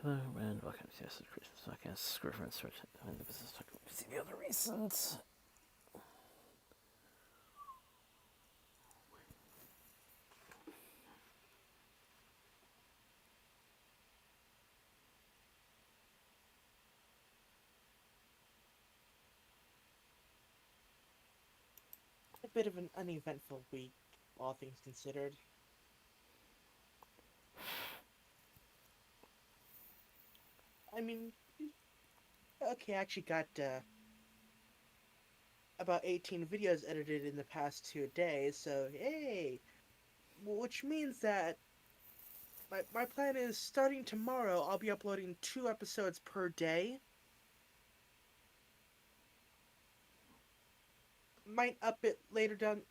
Hello and welcome to Yoda Soda Creations podcast. Reference search and the business talk. See the other reasons. A bit of an uneventful week, all things considered. I mean, okay, I actually got about 18 videos edited in the past 2 days, so hey! Which means that my plan is starting tomorrow, I'll be uploading 2 episodes per day. Might up it later down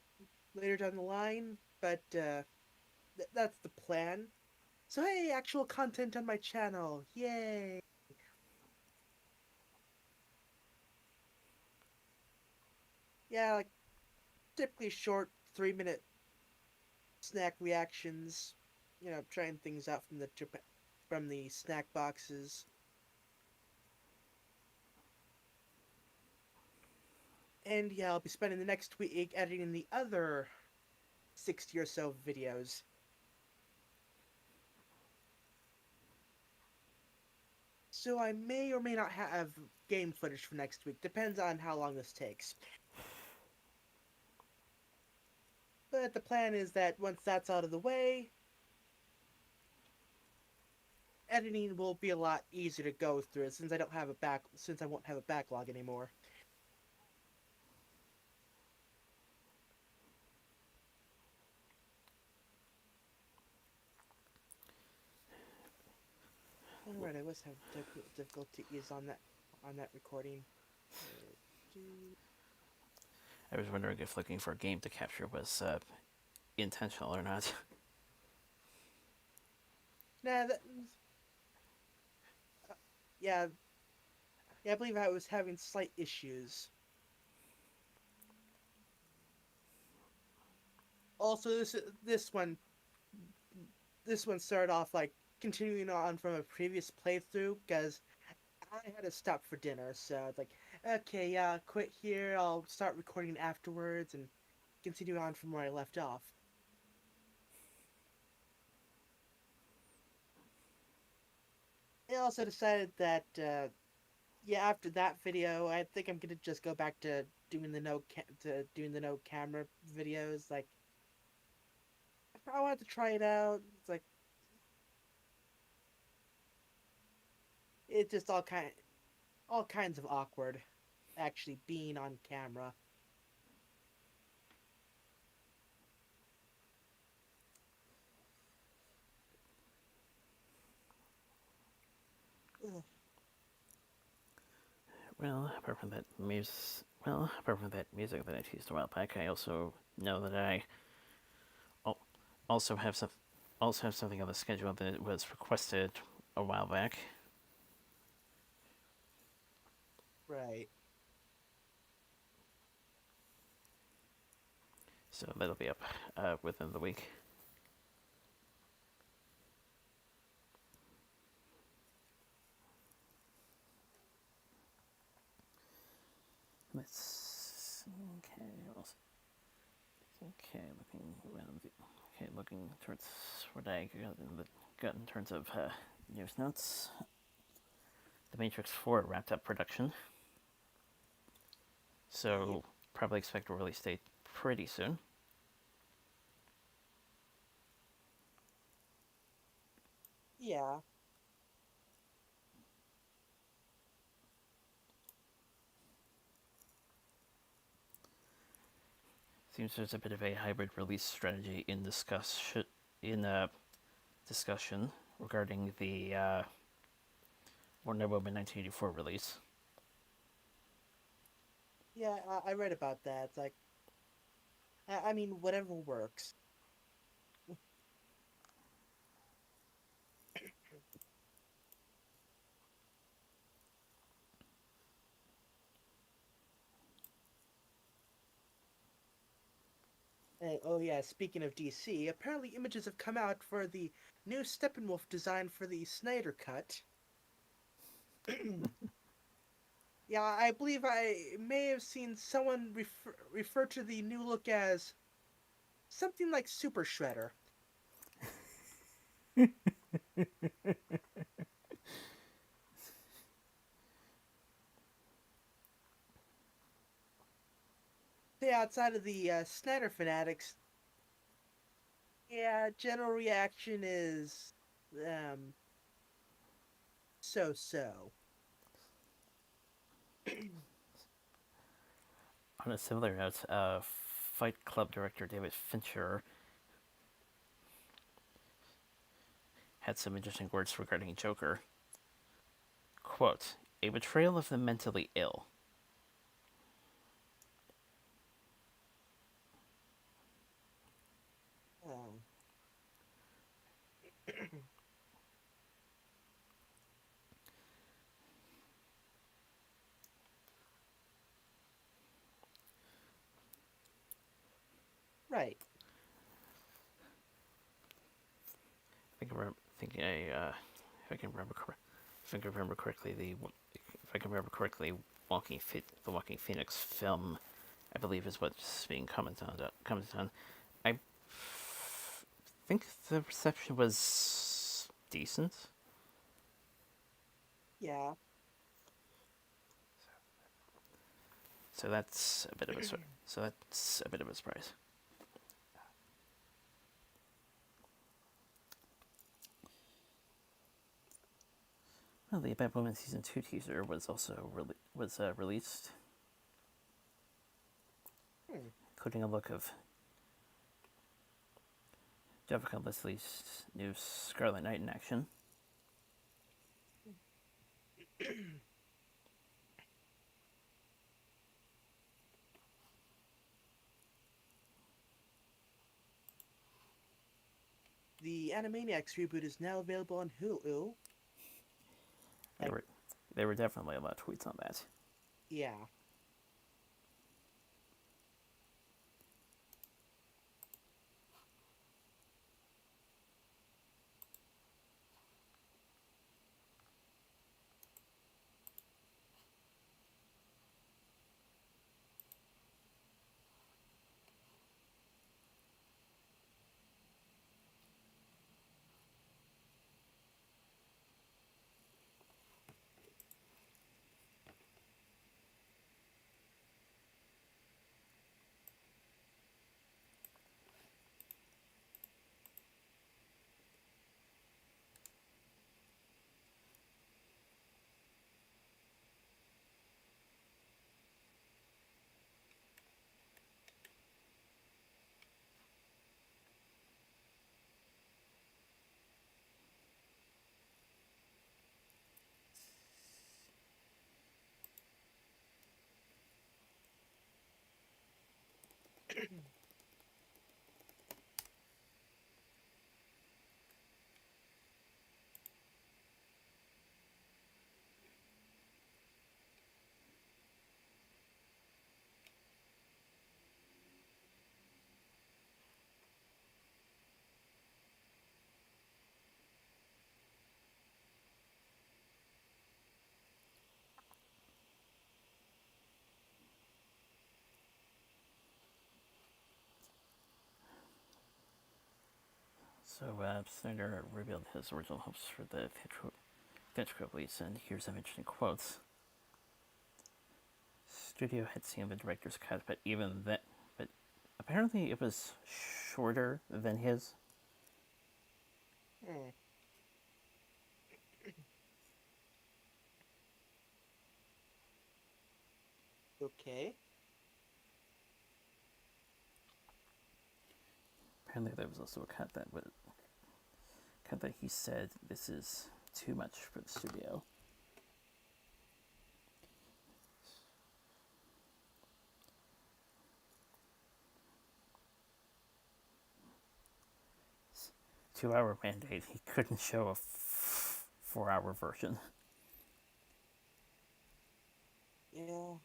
the line, but that's the plan. So hey, actual content on my channel, yay! Yeah, like typically short 3-minute snack reactions, trying things out from the snack boxes. And yeah, I'll be spending the next week editing the other 60 or so videos. So I may or may not have game footage for next week, depends on how long this takes. But the plan is that once that's out of the way, editing will be a lot easier to go through since I won't have a backlog anymore. Alright, I was having difficulties on that recording. I was wondering if looking for a game to capture was intentional or not. Nah, uh, yeah, yeah, I believe I was having slight issues. Also, this one started off like continuing on from a previous playthrough because I had to stop for dinner. So it's like, okay, yeah, I'll quit here. I'll start recording afterwards and continue on from where I left off. I also decided that yeah, after that video, I think I'm gonna just go back to doing the no camera videos. Like, I wanted to try it out. It's like it's just all kinds of awkward actually being on camera. Ugh. Apart from that music that I teased a while back, I also know that I also have something on the schedule that was requested a while back. Right. So that'll be up within the week. Let's okay. Okay, looking around. Okay, looking towards what I got in terms of news notes. The Matrix 4 wrapped up production, Yep. so probably expect a release date pretty soon. Yeah. Seems there's a bit of a hybrid release strategy in discussion regarding the Wonder Woman 1984 release. Yeah. I read about that. It's like, I mean, whatever works. Oh yeah, speaking of DC, apparently images have come out for the new Steppenwolf design for the Snyder Cut. Yeah, I believe I may have seen someone refer to the new look as something like Super Shredder. Yeah, outside of the Snyder fanatics, yeah, general reaction is um so. On a similar note, Fight Club director David Fincher had some interesting words regarding Joker. Quote, a betrayal of the mentally ill. Oh. Right. I think I think if I can remember if I can remember correctly, if I can remember correctly, the Walking Phoenix film, I believe, is what's being commented on. I think the reception was decent. Yeah. So that's a bit of a surprise. Well, the Batwoman season 2 teaser was also released, Hmm. including a look of Jessica Leslie's new Scarlet Knight in action. The Animaniacs reboot is now available on Hulu. There Like, were there were definitely a lot of tweets on that. yeah. So Snyder revealed his original hopes for the theatrical release, and here's some interesting quotes. Studio had seen the director's cut, but apparently it was shorter than his. Hmm. Okay. Apparently there was also a cut that he said this is too much for the studio. It's 2 hour mandate. He couldn't show a 4 hour version. Yeah.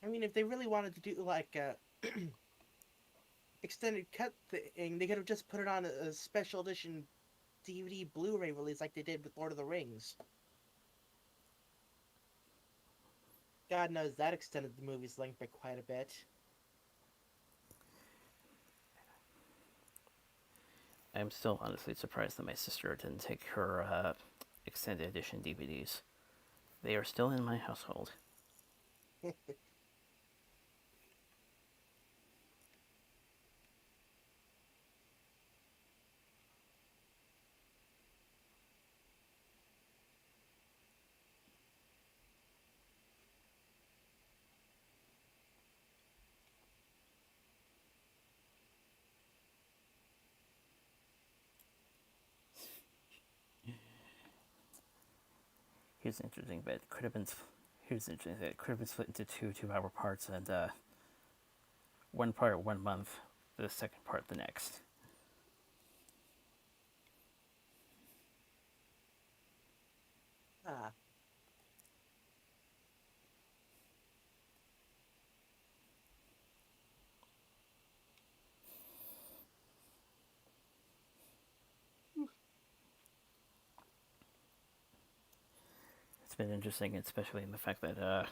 I mean, if they really wanted to do like a extended cut thing, they could have just put it on a special edition DVD Blu-ray release like they did with Lord of the Rings. God knows that extended the movie's length by quite a bit. I'm still honestly surprised that my sister didn't take her extended edition DVDs. They are still in my household. Here's interesting bit. Could have been. Here's interesting bit. Could have been split into two 2-hour parts, and one part 1 month, the second part the next. Ah, It's been interesting, especially in the fact that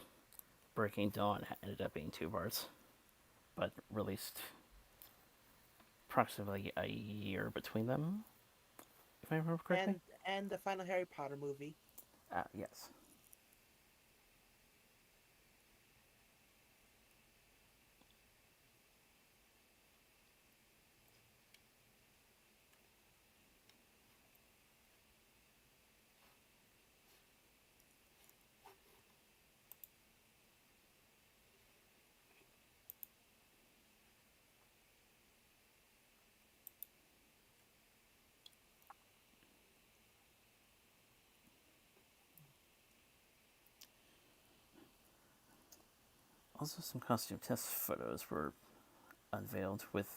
Breaking Dawn ended up being 2 parts, but released approximately a year between them, if I remember correctly. and the final Harry Potter movie. Yes. Also, some costume test photos were unveiled with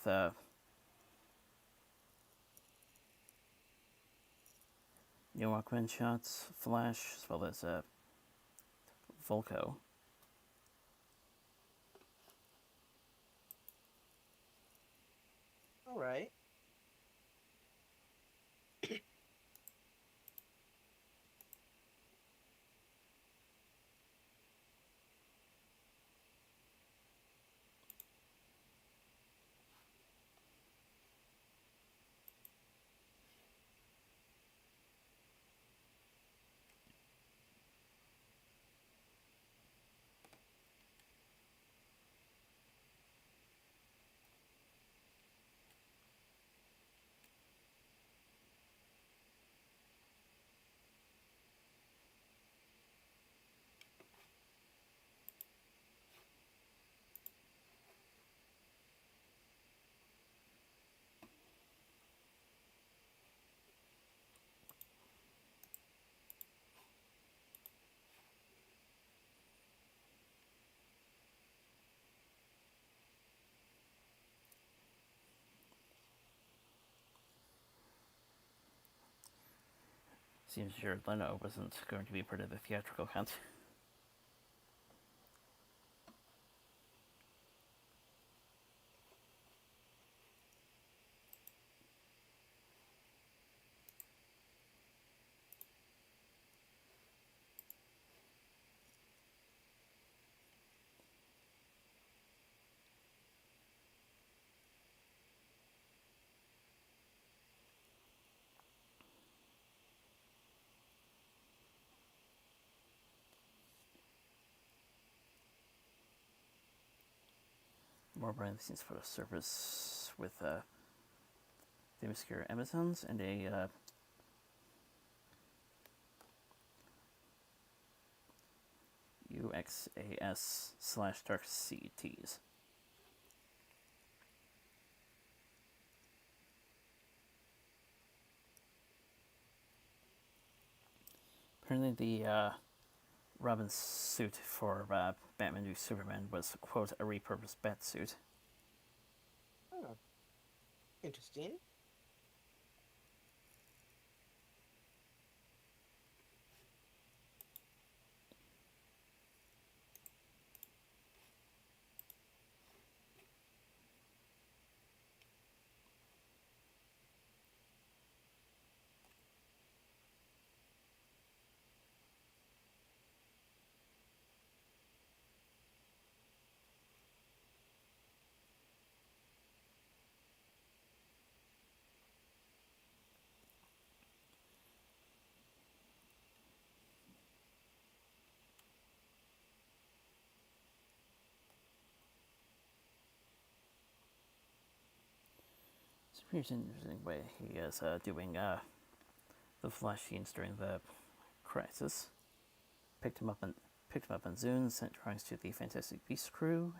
new Aquaman shots, Flash, as well as Volko. All right. Seems Jared Leto wasn't going to be part of the theatrical cut. More behind the scenes photo service with the obscure Amazons and a UXAS/Dark CTs. Apparently, the Robin's suit for Batman v Superman was, quote, a repurposed bat suit. Oh, interesting. Here's an interesting way he is doing the flash scenes during the crisis. Picked him up on Zune, sent drawings to the Fantastic Beasts crew.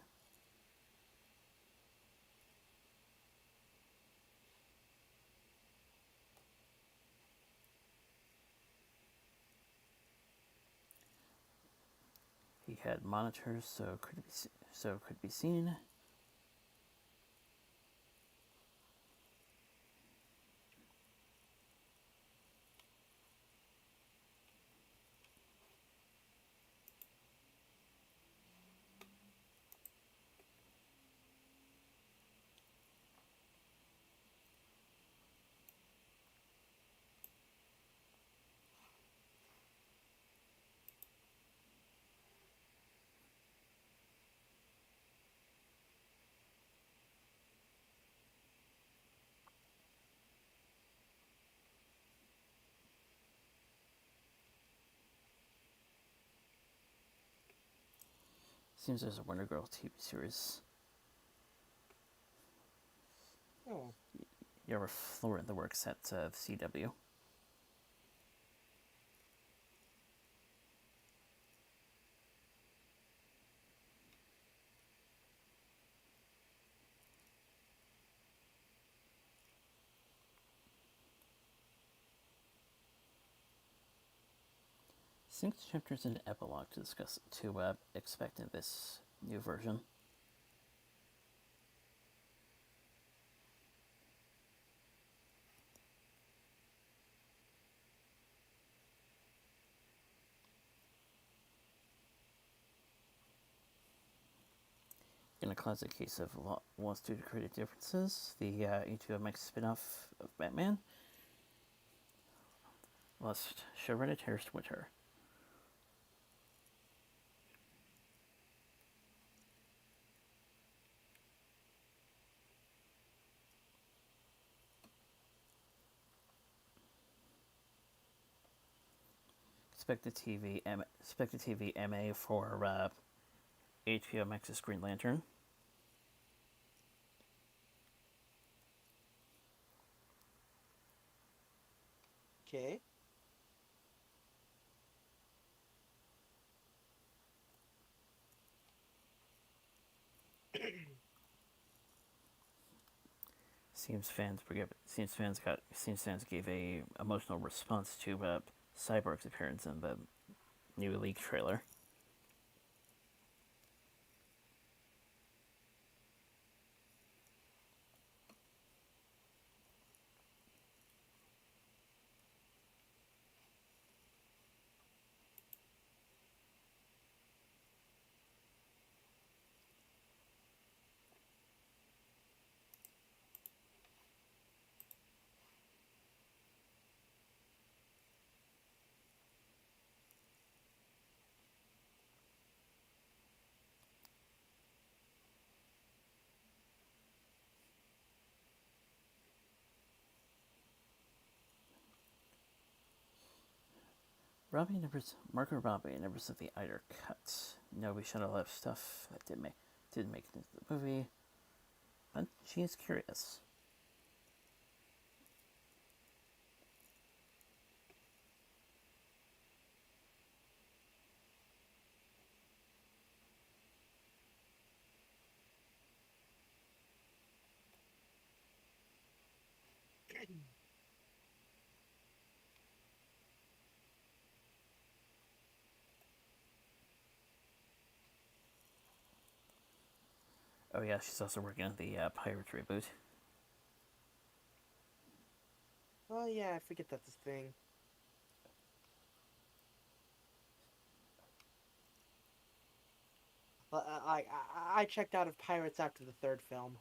He had monitors, so could be seen. Seems there's a Wonder Girl TV series. Oh. You ever Flora in the works at CW? Six chapters and an epilogue to discuss to expect in this new version. In a classic case of wants to create differences, the HBO spin-off of Batman lost showrunner Terrence Winter. Expected TV MA for HBO Max's Green Lantern. Okay. Seems fans gave a emotional response to Cyborg's appearance in the new League trailer. Margot Robbie never said the Eider cut. No, we shot a lot of stuff that didn't make it into the movie, but she is curious. Oh yeah, she's also working on the Pirates reboot. Oh yeah, I forget that's a thing. I checked out of Pirates after the third film.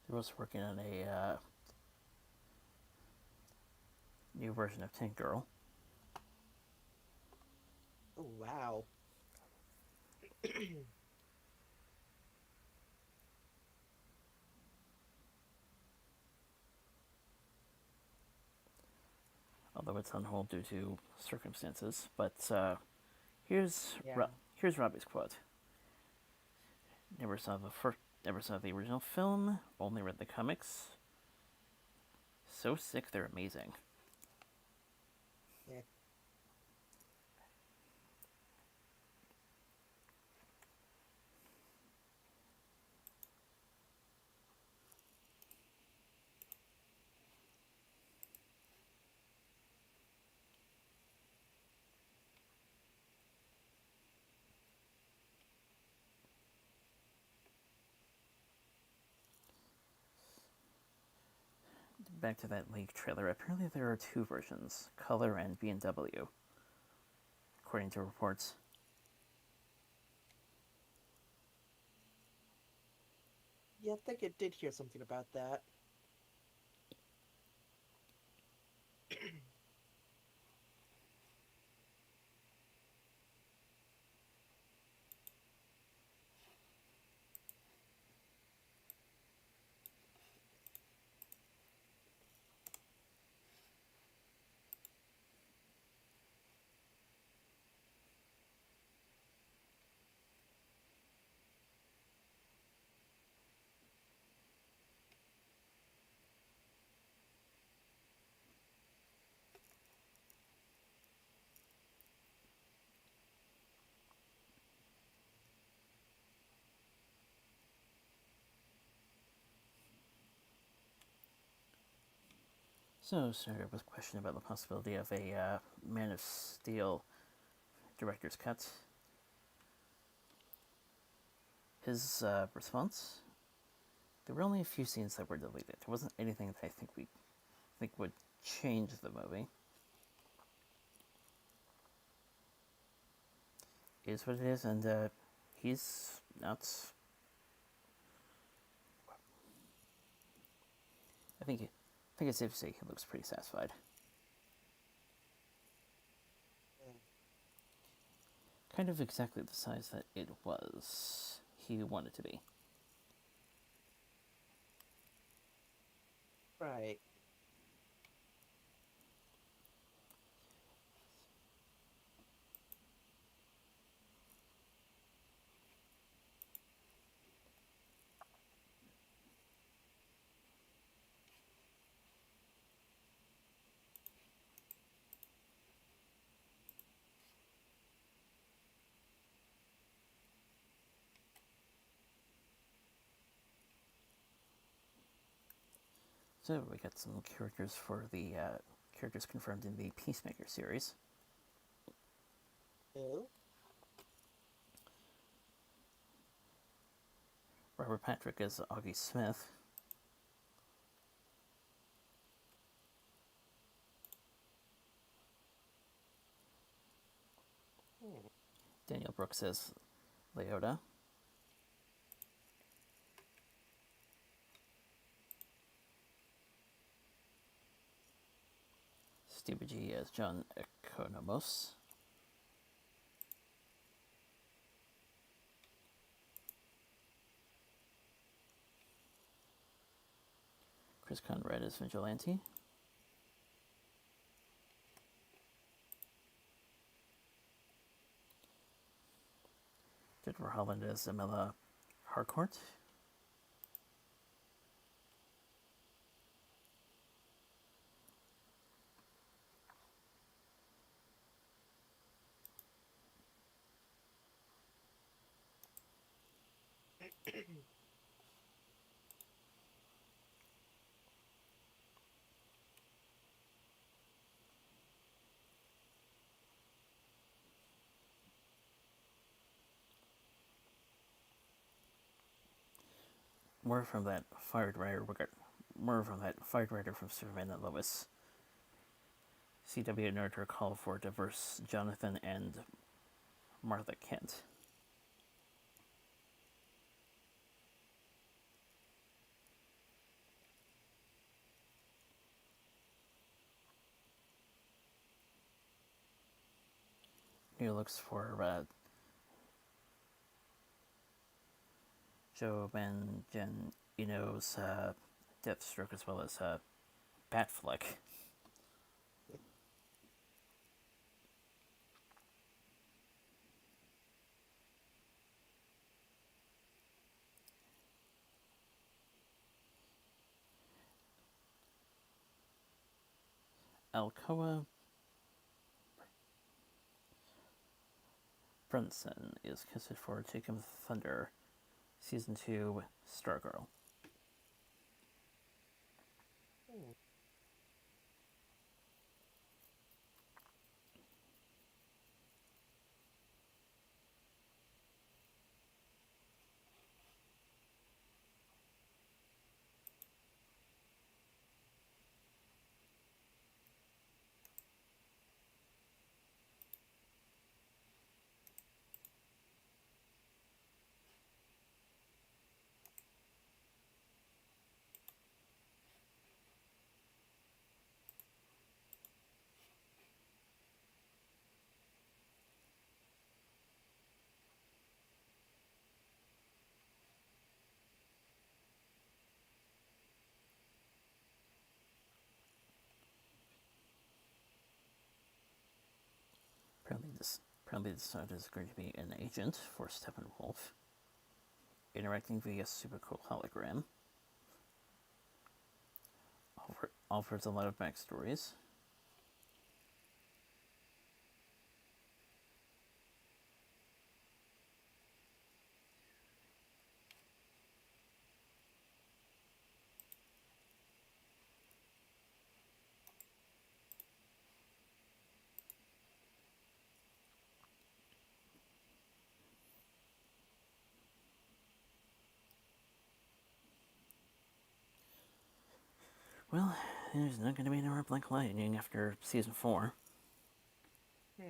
They're also working on a new version of Tank Girl. Oh wow. Although it's on hold due to circumstances. But here's Yeah. here's Robbie's quote: never saw the original film, only read the comics. So sick, they're amazing. Yeah. Back to that leak trailer. Apparently, there are two versions: color and B&W, according to reports. Yeah, I think I did hear something about that. So, started with a question about the possibility of a Man of Steel director's cut. His response: there were only a few scenes that were deleted. It wasn't anything that I think would change the movie. It is what it is, and he's not. I think it's safe to say he looks pretty satisfied. Yeah. Kind of exactly the size that it was. He wanted to be. Right. So we got some characters for the characters confirmed in the Peacemaker series. Oh. Robert Patrick as Augie Smith. Hmm. Daniel Brooks as Leota. Steve G as John Economos. Chris Conrad as Vigilante. Jennifer Holland as Amela Harcourt. More from that fired writer. More from that fired writer from Superman and Lois. CW noted her call for diverse Jonathan and Martha Kent. New looks for Joe Jen Eno's Deathstroke as well as Batfleck. Alcoa Brunson is casted for Take Him Thunder, Season 2, Stargirl. Hmm. Apparently this side is going to be an agent for Steppenwolf, interacting via super cool hologram. Offers a lot of backstories. Well, there's not going to be any more Black Lightning after Season 4. Hmm.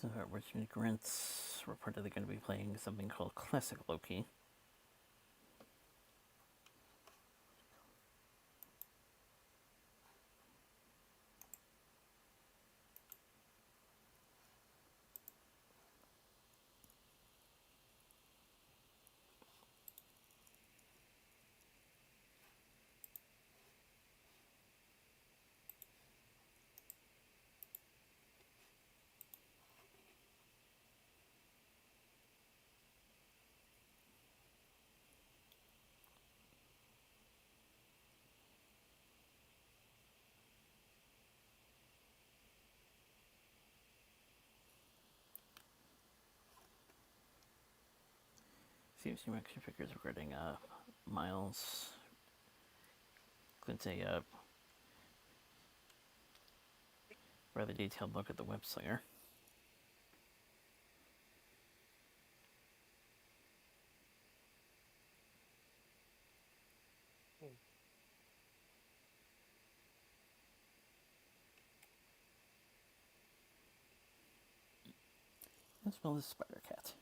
So Richard Grant's reportedly going to be playing something called Classic Loki. Seems new action figures regarding Miles includes a rather detailed look at the web slinger. Hmm. As well as Spider Cat.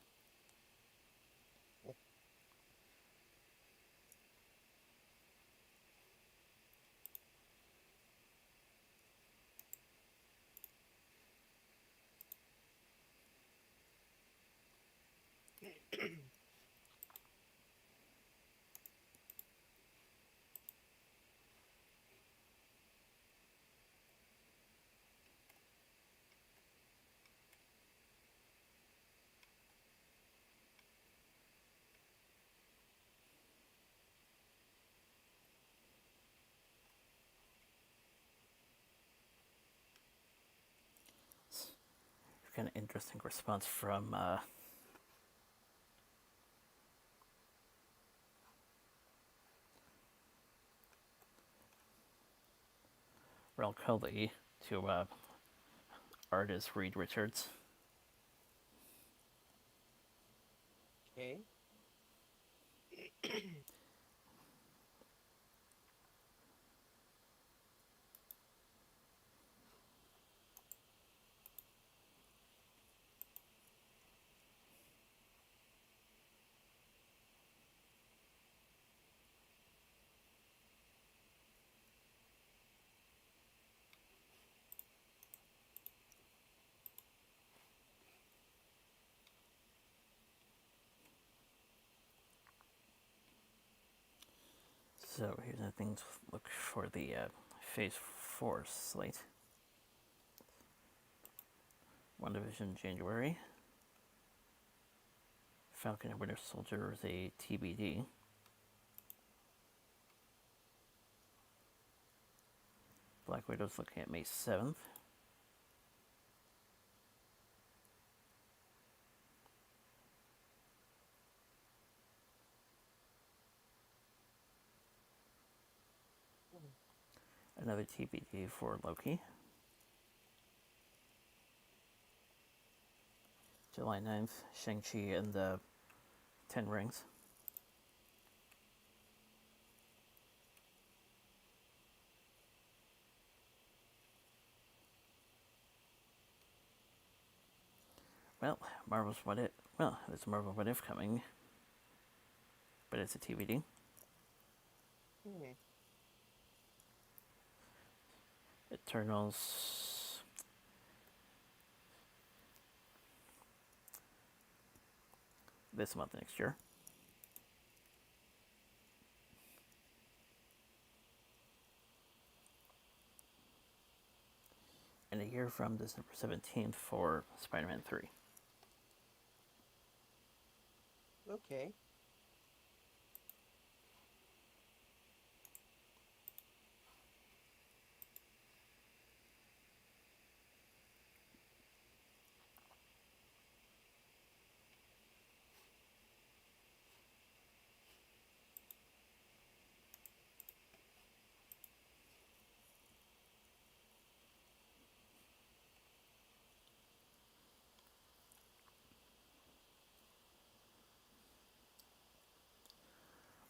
Kind of interesting response from Rel Cully to artist Reed Richards. Okay. So here's the things to look for the Phase 4 slate. WandaVision January. Falcon and Winter Soldier is a TBD. Black Widow's looking at May 7th. Another TBD for Loki. July 9th, Shang-Chi and the Ten Rings. Well, Marvel's What If. Well, there's Marvel What If coming, but it's a TBD. Hmm. Eternals. This month next year. And a year from December 17th for Spider-Man 3. Okay.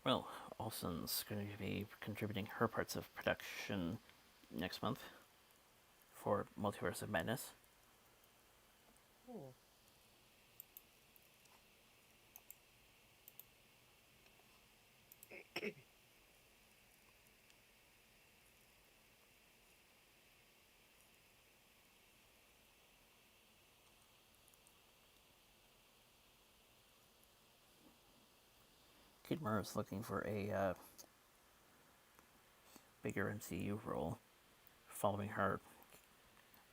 Well, Olsen's going to be contributing her parts of production next month for Multiverse of Madness. Hmm. Kid Murray's looking for a bigger MCU role following her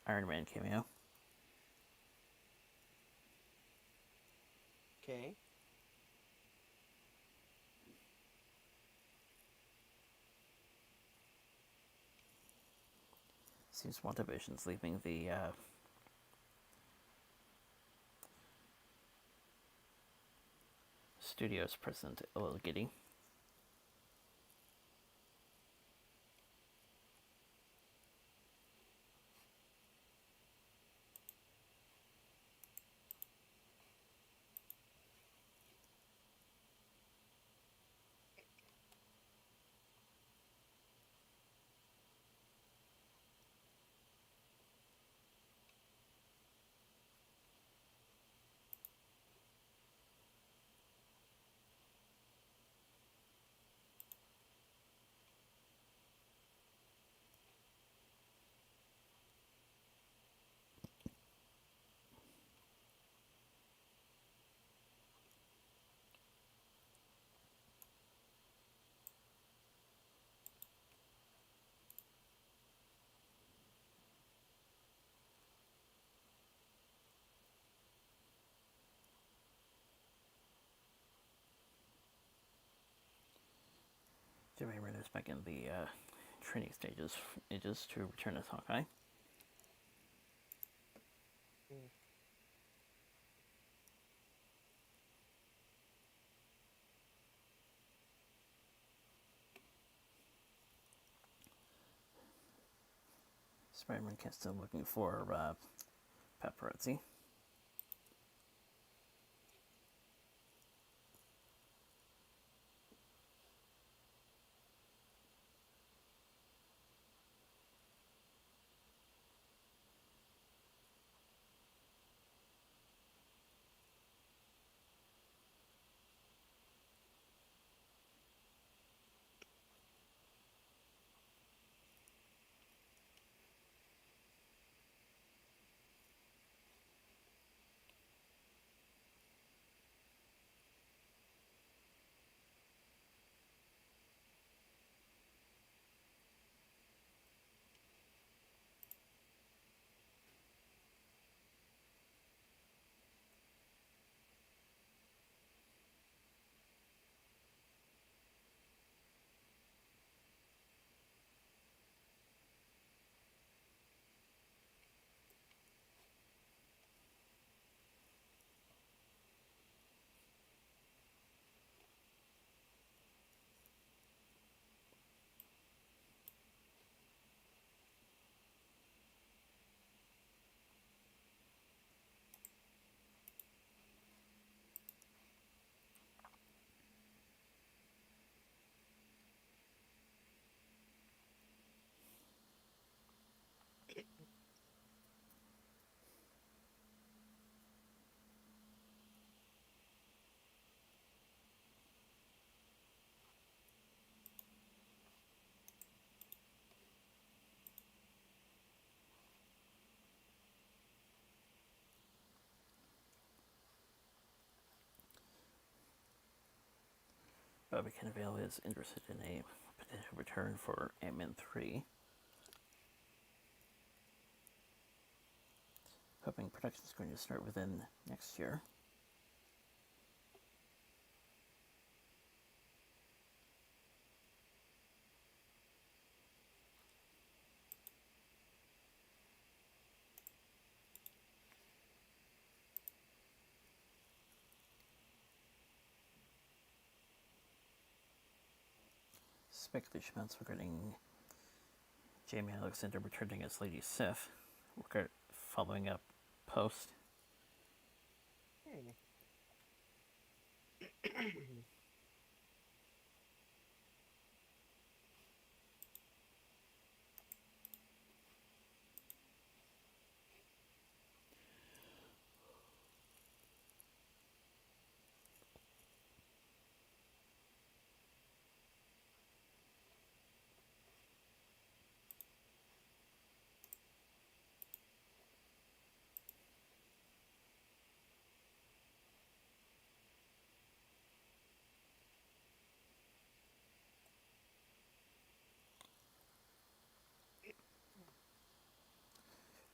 Iron Man cameo. Okay. Seems WandaVision's leaving the studio's president a little giddy. Raymond is back in the training stages to return as Hawkeye. Mm. Spider-Man still looking for paparazzi. Bobby Cannavale is interested in a potential return for Ant-Man 3, hoping production is going to start within next year. Speculation mounts regarding Jamie Alexander returning as Lady Sif, following up post. Hmm.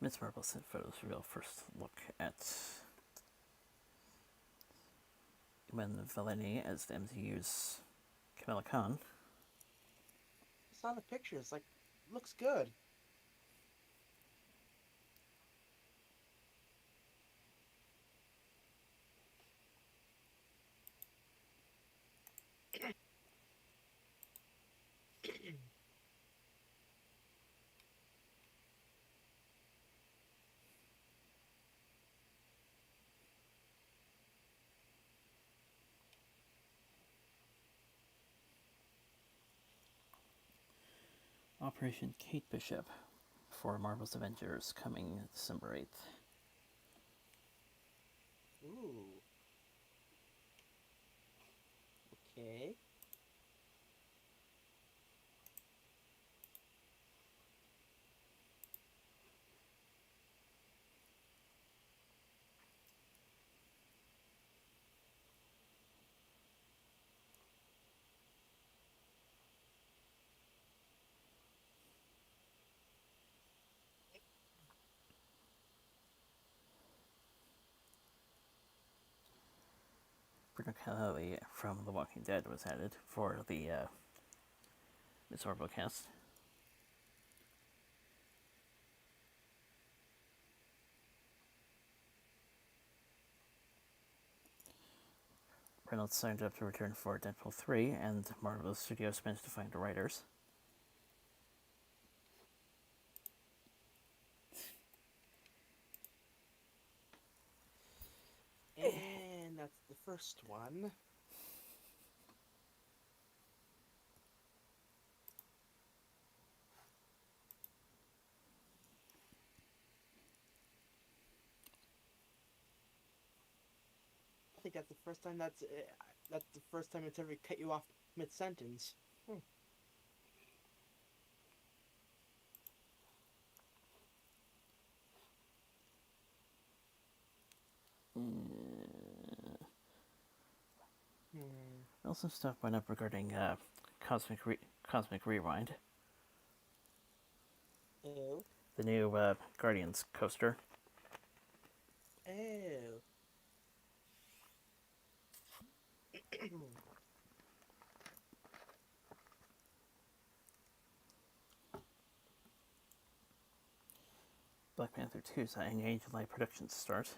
Ms. Marvel sent photos reveal first look at Iman Vellani as the MCU's Kamala Khan. I saw the pictures. Like, looks good. Operation Kate Bishop for Marvel's Avengers coming December 8th. Ooh. Okay. Bruno Kelly from The Walking Dead was added for the Miss Orbocast. Reynolds signed up to return for Deadpool 3, and Marvel Studios managed to find the writers. And that's the first one. I think that's the first time that's the first time it's ever cut you off mid sentence. Also, stuff went up regarding Cosmic Rewind, Oh. the new Guardians coaster. Oh. Black Panther 2's in July productions start.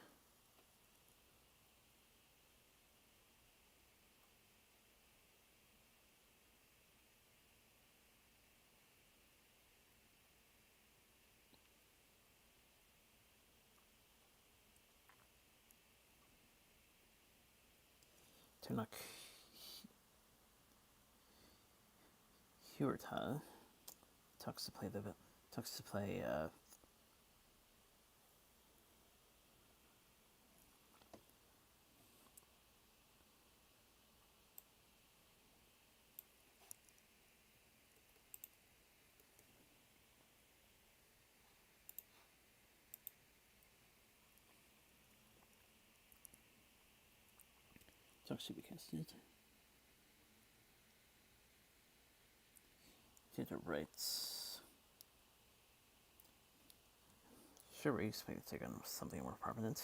Tunok Huerta talks to play talks to be casted. Theater rights. Sure, we expect to take on something more permanent.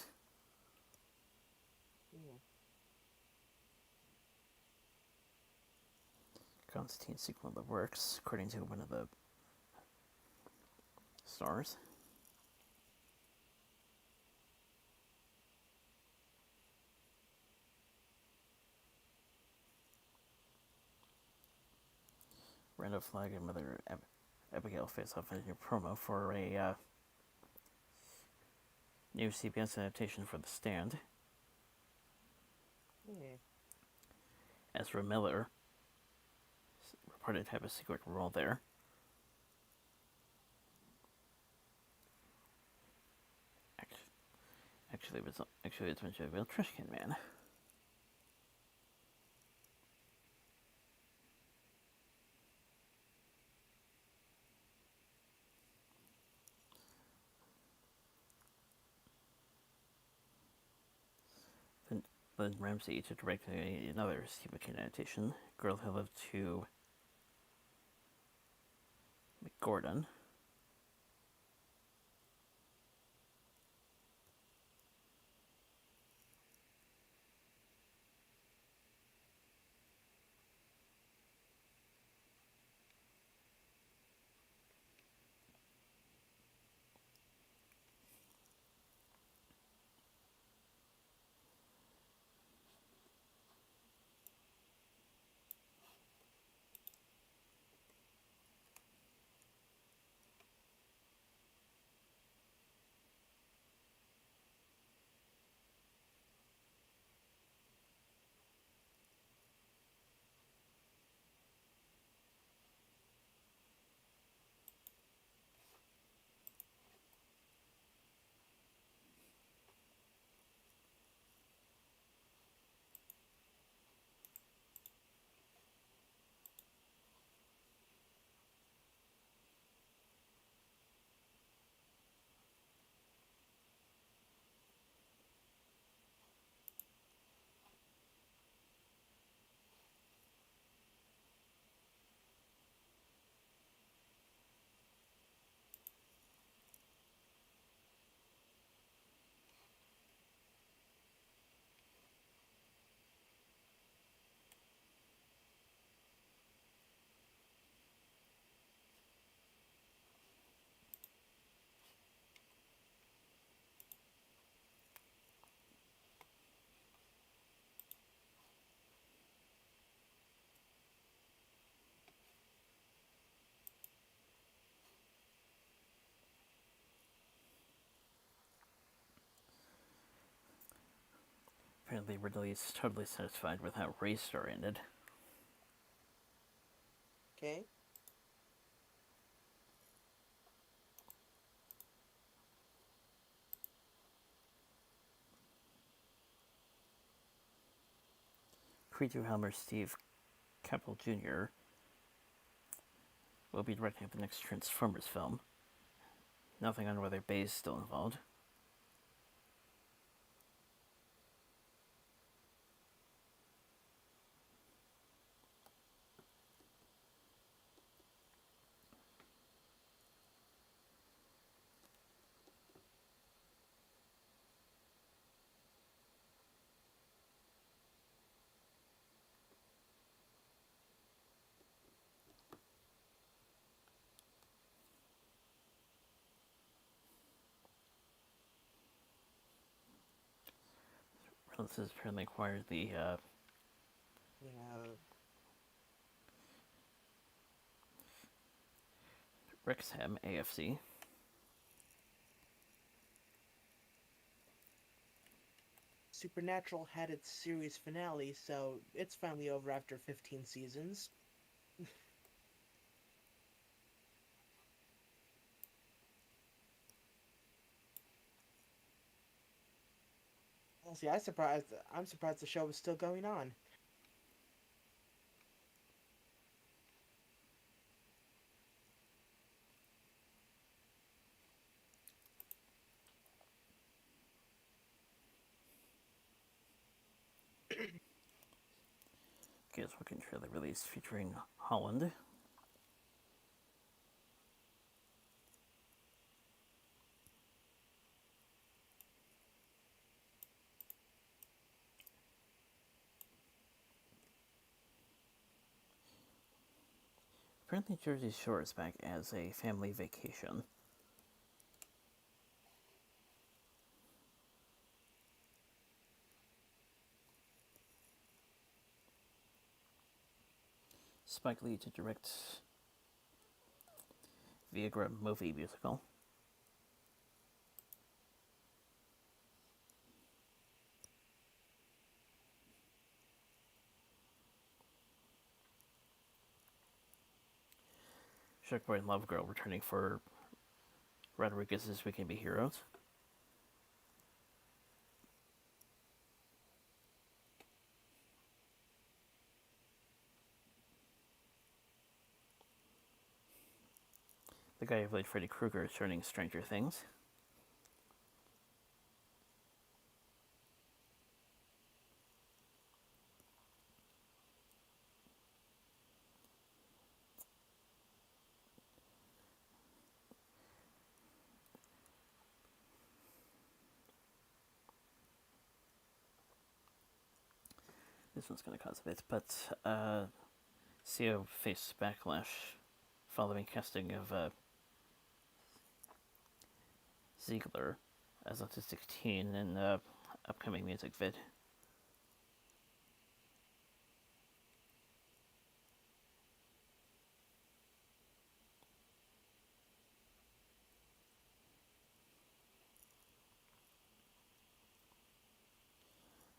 Constantine sequel in the works, according to one of the stars. Randall Flagg and Mother Abigail face off in a new promo for a new CBS adaptation for The Stand. Ezra Miller reported to have a secret role there. Actually, it's been a real trash can man. Lynn Ramsey to direct another Stephen King adaptation, Girl Who Lived to McGordon. apparently Ridley is totally satisfied with how Raystar ended. Okay. Creature Helmer Steve Campbell Jr. will be directing the next Transformers film. Nothing on whether Bay is still involved. This has apparently acquired the Yeah. Wrexham AFC. Supernatural had its series finale, so it's finally over after 15 seasons. Honestly, I'm surprised the show was still going on. Guess looking trailer release featuring Holland. Apparently Jersey Shore is back as a family vacation. Spike Lee to direct Viagra movie musical. Shark Boy and Love Girl returning for Rodriguez's We Can Be Heroes. The guy who played Freddy Krueger is joining Stranger Things. This one's going to cause a bit, but CEO faced backlash following casting of Ziegler as autistic teen in upcoming music vid.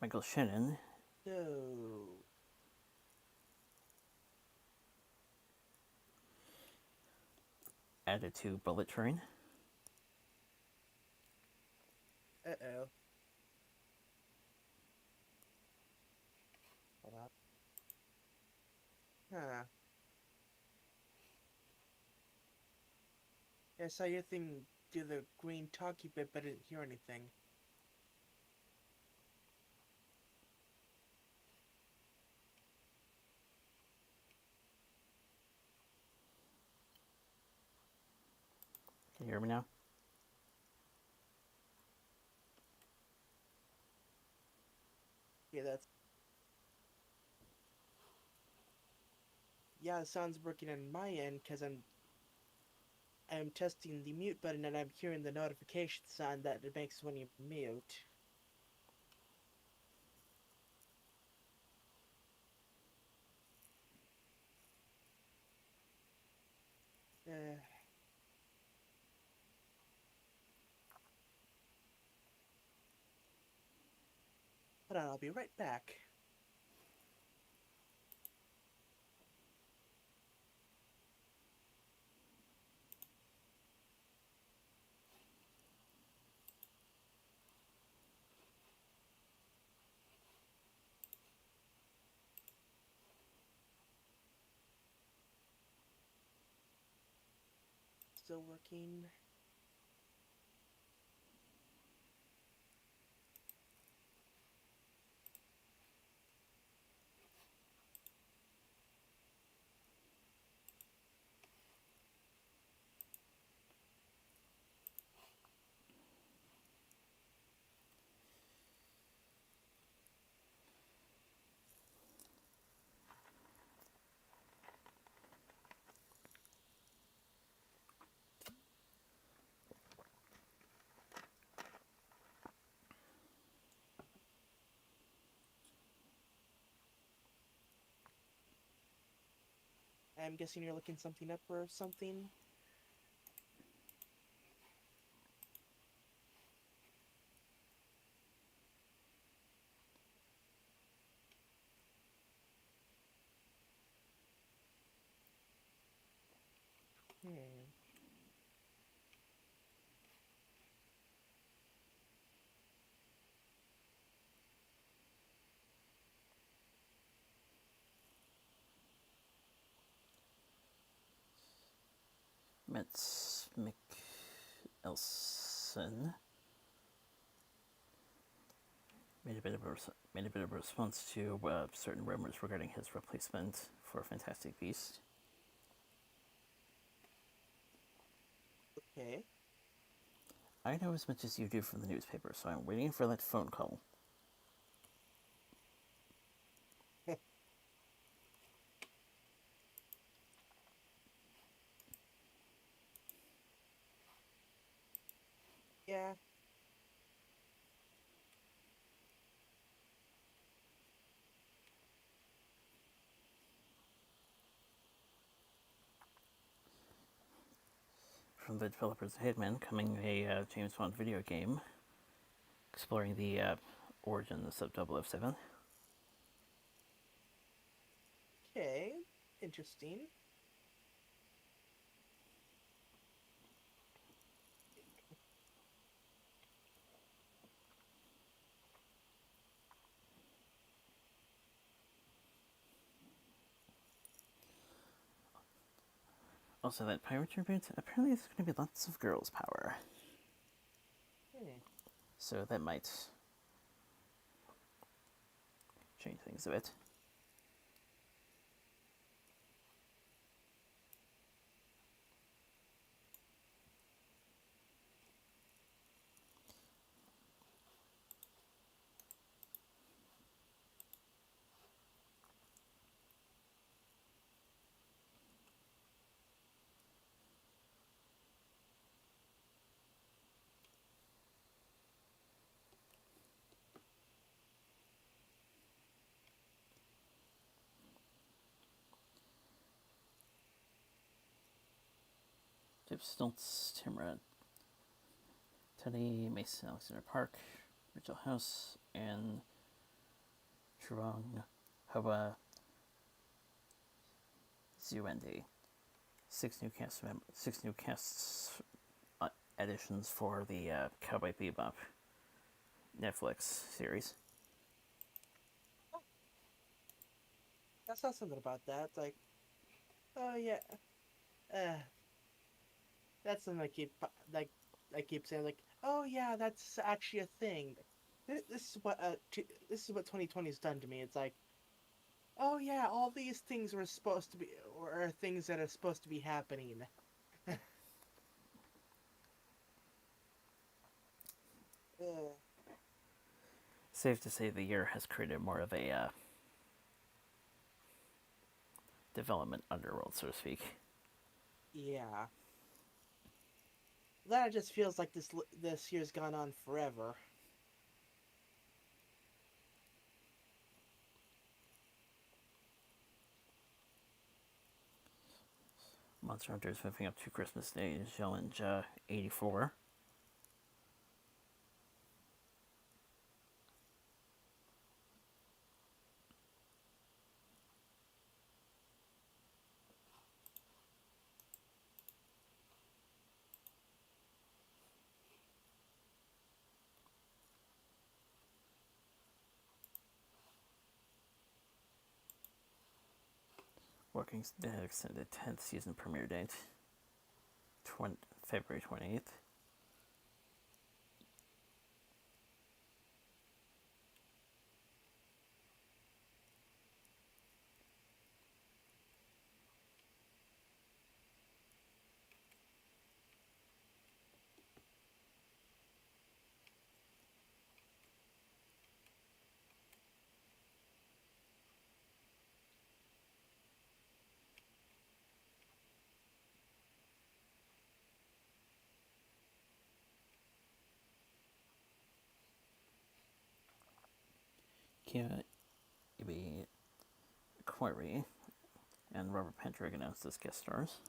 Michael Shannon So, added to Bullet Train. uh-oh. Hold on. Huh. Yeah, I saw your thing do the green talkie bit, but I didn't hear anything. Can you hear me now? Yeah, that's... Yeah, the sound's working on my end, because I'm testing the mute button and I'm hearing the notification sound that it makes when you mute. Uh, Hold on, I'll be right back. Still working. I'm guessing you're looking something up or something. Hmm. Metz McElson made a bit of a response to certain rumors regarding his replacement for Fantastic Beast. Okay. I know as much as you do from the newspaper, so I'm waiting for that phone call. Yeah. From the developers of Hitman, coming a James Bond video game exploring the origins of 007. Okay. Interesting. Also, that pirate reboot, apparently there's going to be lots of girls' power. Hmm. So that might change things a bit. Dip Stoltz, Timra, Teddy, Mason, Alexander Park, Rachel House, and Churong Hoa Zuendi. Six new casts additions for the Cowboy Bebop Netflix series. I saw something about that. It's like, oh yeah, uh, that's something I keep saying like, oh yeah, that's actually a thing. This is what 2020 has done to me. It's like, oh yeah, all these things were supposed to be or are things that are supposed to be happening. uh, Safe to say the year has created more of a development underworld, so to speak. yeah, that just feels like this year's gone on forever. Monster Hunter is moving up to Christmas Day Challenge 84. Walking Dead extended 10th season premiere date, February 28th. Kia Ibi Quarry and Robert Patrick announced as guest stars.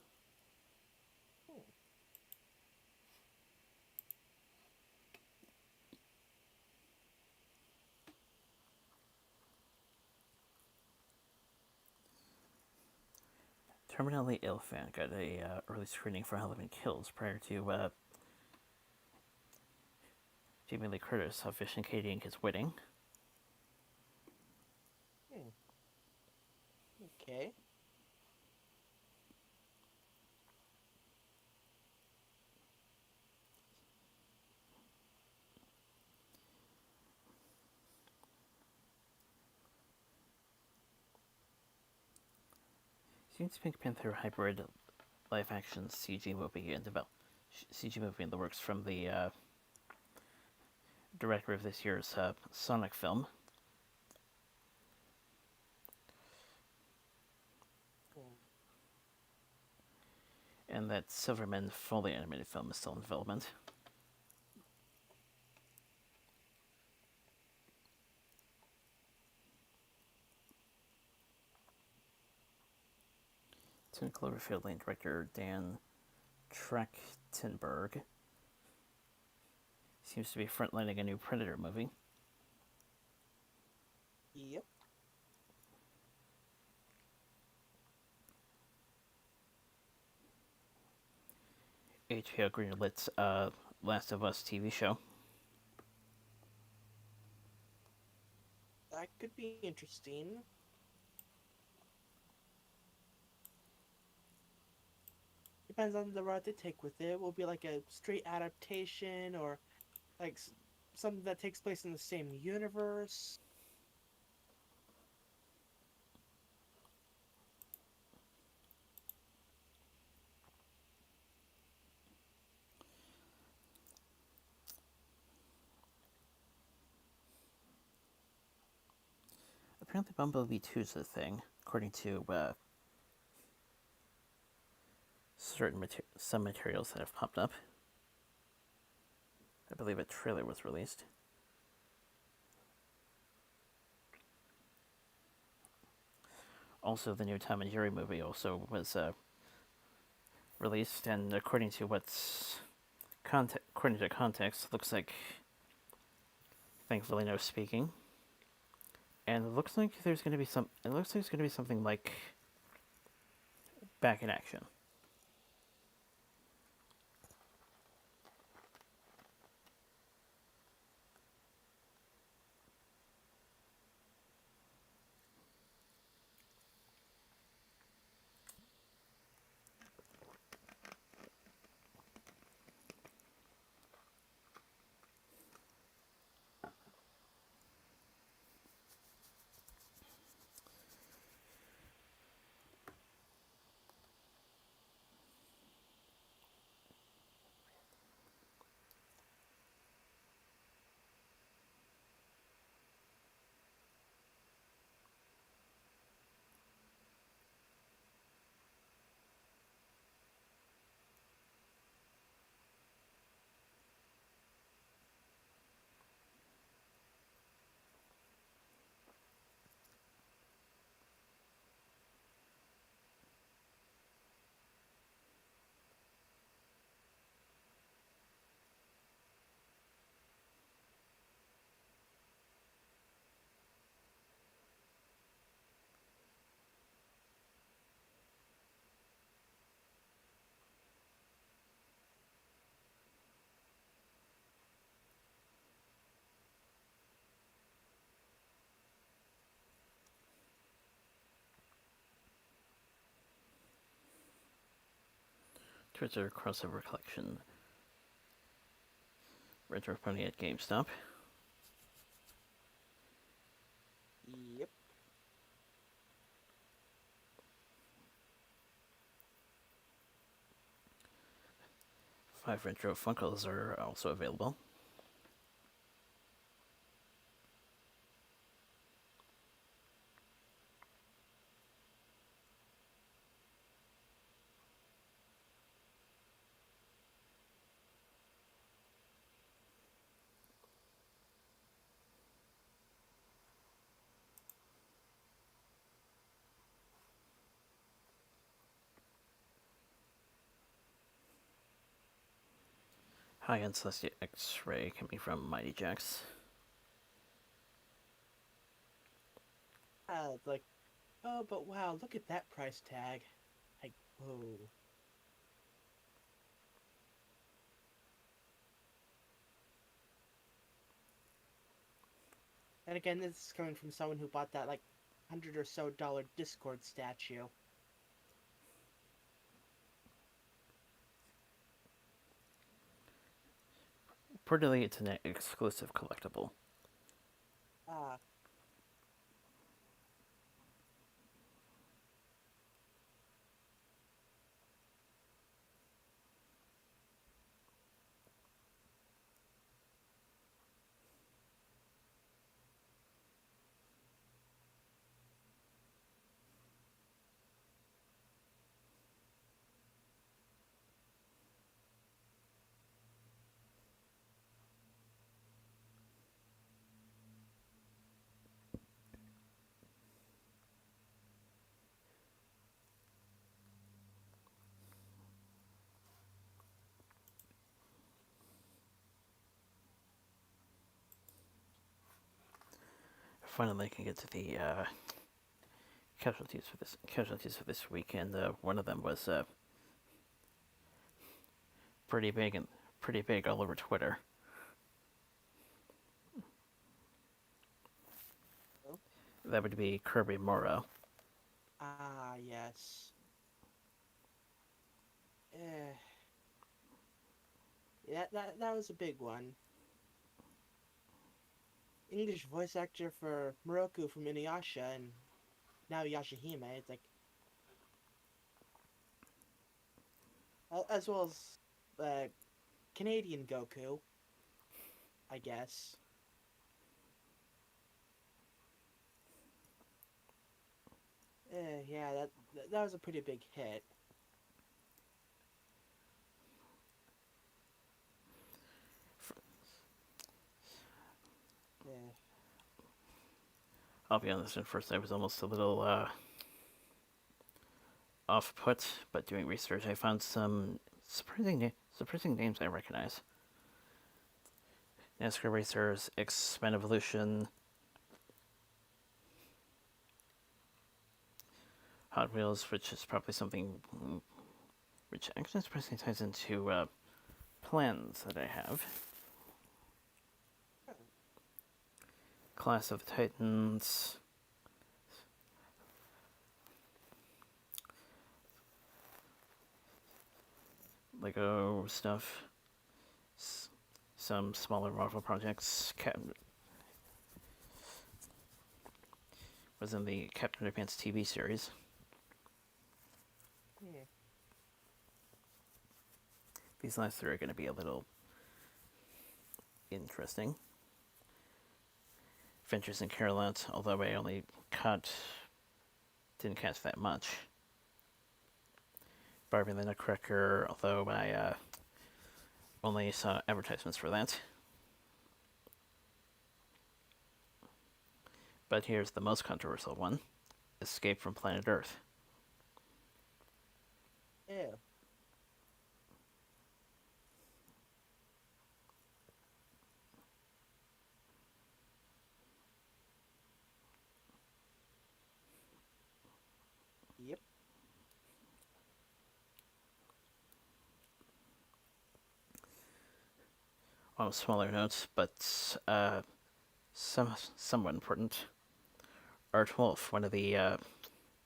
Terminally ill fan got a early screening for Halloween Kills prior to Jamie Lee Curtis officiating his wedding. Okay. Seems Pink Panther hybrid live-action CG movie in the works from the director of this year's Sonic film. And that Silverman fully animated film is still in development. Tune Cloverfield Lane director Dan Trachtenberg seems to be frontlining a new Predator movie. Yep. HBO greenlit Last of Us TV show. That could be interesting. Depends on the route they take with it. Will it be like a straight adaptation or like something that takes place in the same universe? Apparently Bumblebee 2 is a thing, according to some materials that have popped up. I believe a trailer was released. Also, the new Tom and Jerry movie also was released, and according to context, looks like, thankfully, no speaking. And it looks like there's going to be something like Back in Action. Twitter crossover collection. Retro Pony at GameStop. Yep. 5 retro Funkos are also available. High-end Celestia X-Ray coming from Mighty Jax. It's like, oh, but wow, look at that price tag. Like, whoa. And again, this is coming from someone who bought that like $100 or so Discord statue. Reportedly, it's an exclusive collectible. Ah, Finally, I can get to the casualties for this weekend. One of them was pretty big and pretty big all over Twitter. oh. That would be Kirby Morrow. Ah, yes. Eh. Yeah, that was a big one. English voice actor for Moroku from Inuyasha and now Yashahime. It's like, as well as Canadian Goku, I guess. Yeah, that was a pretty big hit. Yeah. I'll be honest, at first I was almost a little off-put, but doing research I found some surprising names I recognize. NASCAR Racers, X-Men Evolution, Hot Wheels, which is probably something which actually surprisingly ties into plans that I have. Class of the Titans, Lego stuff, some smaller Marvel projects. Was in the Captain Underpants TV series. Yeah. These last 3 are going to be a little interesting. Adventures in Carolot, although I only didn't catch that much. Barbie the Nutcracker, although I only saw advertisements for that. But here's the most controversial one: Escape from Planet Earth. Ew. Yep. On smaller notes, but somewhat important. Art Wolf, one of the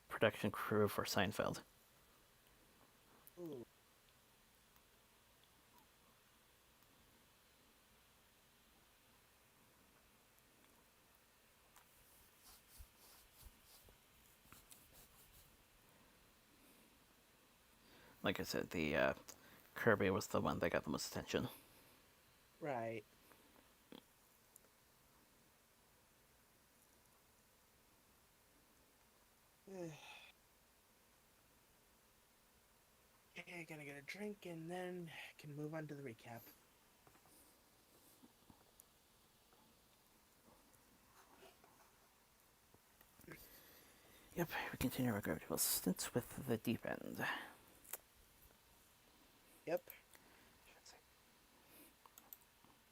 production crew for Seinfeld. Ooh. like I said, the Kirby was the one that got the most attention. Right. Okay, gonna get a drink and then can move on to the recap. Yep, we continue our Gravity Falls stints with the deep end. Yep.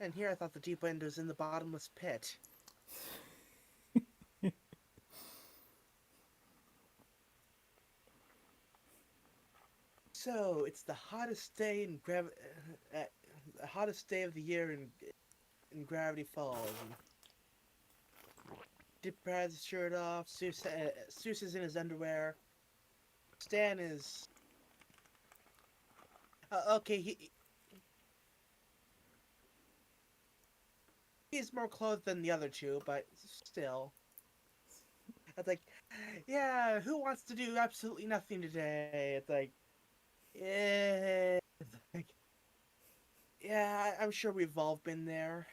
And here I thought the deep end was in the bottomless pit. So it's the hottest day in the hottest day of the year in Gravity Falls. And Dipper has his shirt off. Seuss is in his underwear. Stan is okay. He's more clothed than the other two, but still. It's like, yeah, who wants to do absolutely nothing today? It's like, yeah, it's like, yeah, I'm sure we've all been there.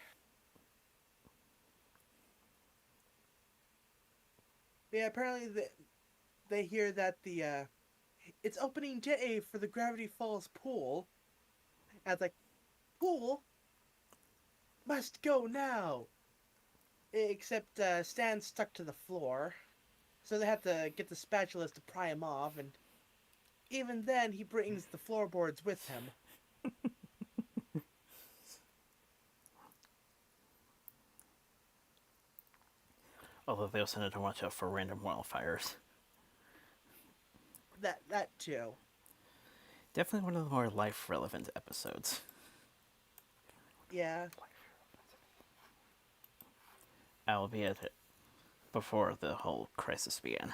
But yeah, apparently they hear that it's opening day for the Gravity Falls pool. And it's like, pool must go now. Except Stan's stuck to the floor, so they have to get the spatulas to pry him off, and even then he brings the floorboards with him. Although they also need to watch out for random wildfires. That too. Definitely one of the more life relevant episodes. Yeah, Albeit before the whole crisis began.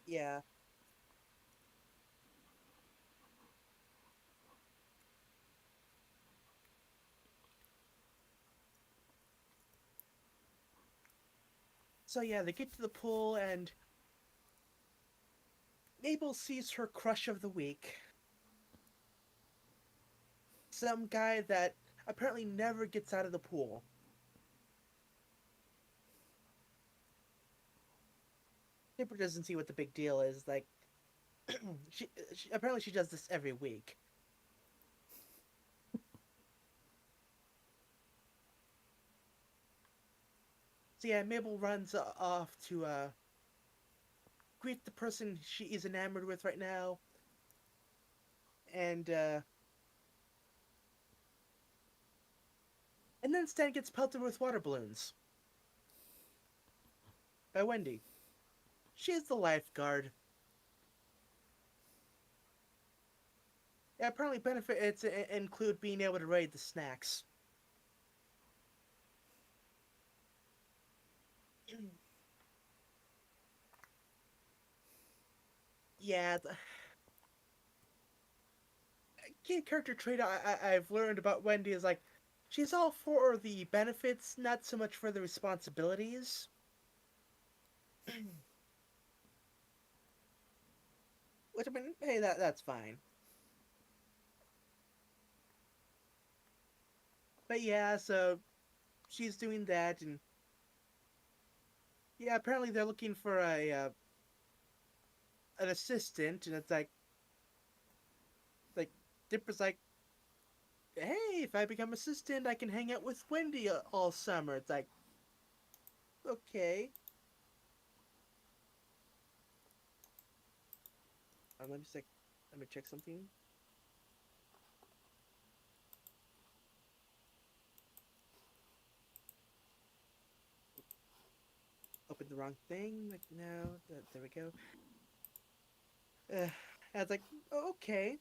yeah. So yeah, they get to the pool and Mabel sees her crush of the week. Some guy that apparently never gets out of the pool. Dipper doesn't see what the big deal is. Like, she apparently she does this every week. So yeah, Mabel runs off to greet the person she is enamored with right now, and and then Stan gets pelted with water balloons by Wendy. She is the lifeguard. Yeah, apparently benefits include being able to raid the snacks. Yeah, the key character trait I've learned about Wendy is like she's all for the benefits, not so much for the responsibilities. Which I mean, hey, that's fine. But yeah, so she's doing that, and yeah, apparently they're looking for a an assistant, and it's like Dipper's like, hey, if I become assistant, I can hang out with Wendy all summer. It's like, okay. Let me let me check something. Open the wrong thing. Like no, there we go. I was like, okay.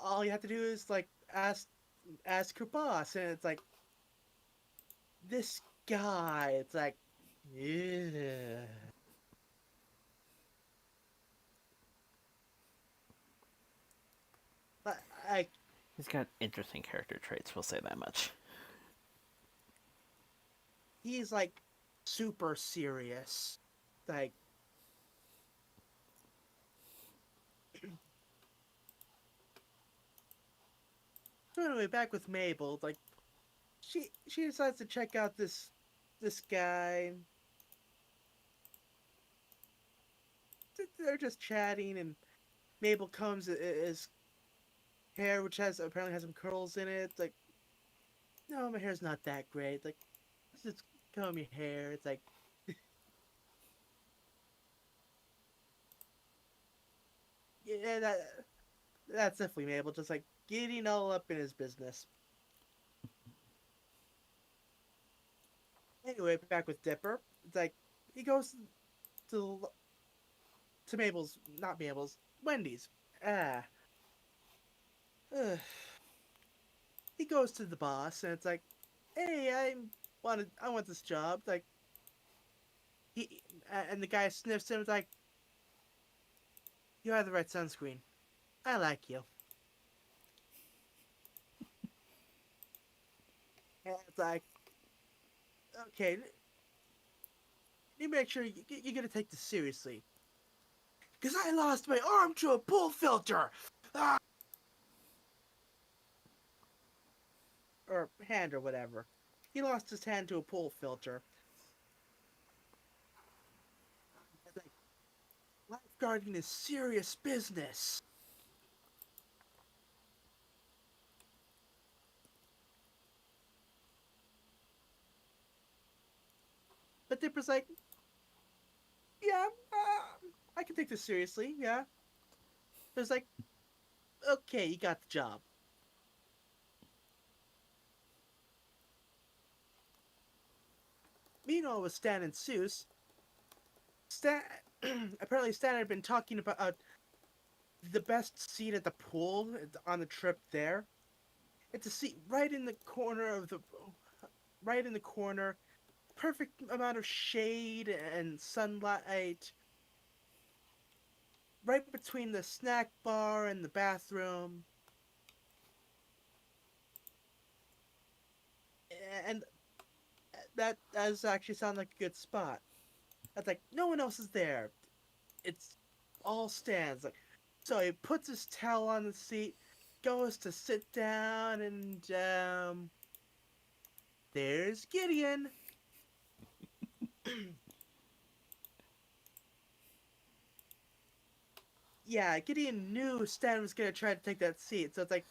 All you have to do is like ask your boss, and it's like this guy. It's like, yeah. I He's got interesting character traits, we'll say that much. he's like super serious. Like So anyway, back with Mabel, like she decides to check out this guy. They're just chatting, and Mabel combs his hair, which has apparently has some curls in it. Like, no, my hair's not that great. Like, just comb your hair. It's like, yeah, that's definitely Mabel, just like getting all up in his business. Anyway, back with Dipper. It's like he goes to Mabel's, not Mabel's, Wendy's. Ah, ugh. He goes to the boss, and it's like, hey, I want this job. Like he, and the guy sniffs him. It's like, you have the right sunscreen. I like you. And it's like, okay, you make sure you're gonna take this seriously. Because I lost my arm to a pool filter! Ah! Or hand or whatever. He lost his hand to a pool filter. Like, lifeguarding is serious business. But Dipper's like, yeah, I can take this seriously, yeah. There's like, okay, you got the job. Meanwhile, with Stan and Seuss, Stan, apparently Stan had been talking about the best seat at the pool on the trip there. It's a seat right in the corner of the, right in the corner, perfect amount of shade and sunlight, right between the snack bar and the bathroom. And that does actually sound like a good spot. That's like, no one else is there. It's all stands. Like, so he puts his towel on the seat, goes to sit down, and there's Gideon. Yeah, Gideon knew Stan was gonna try to take that seat, so it's like,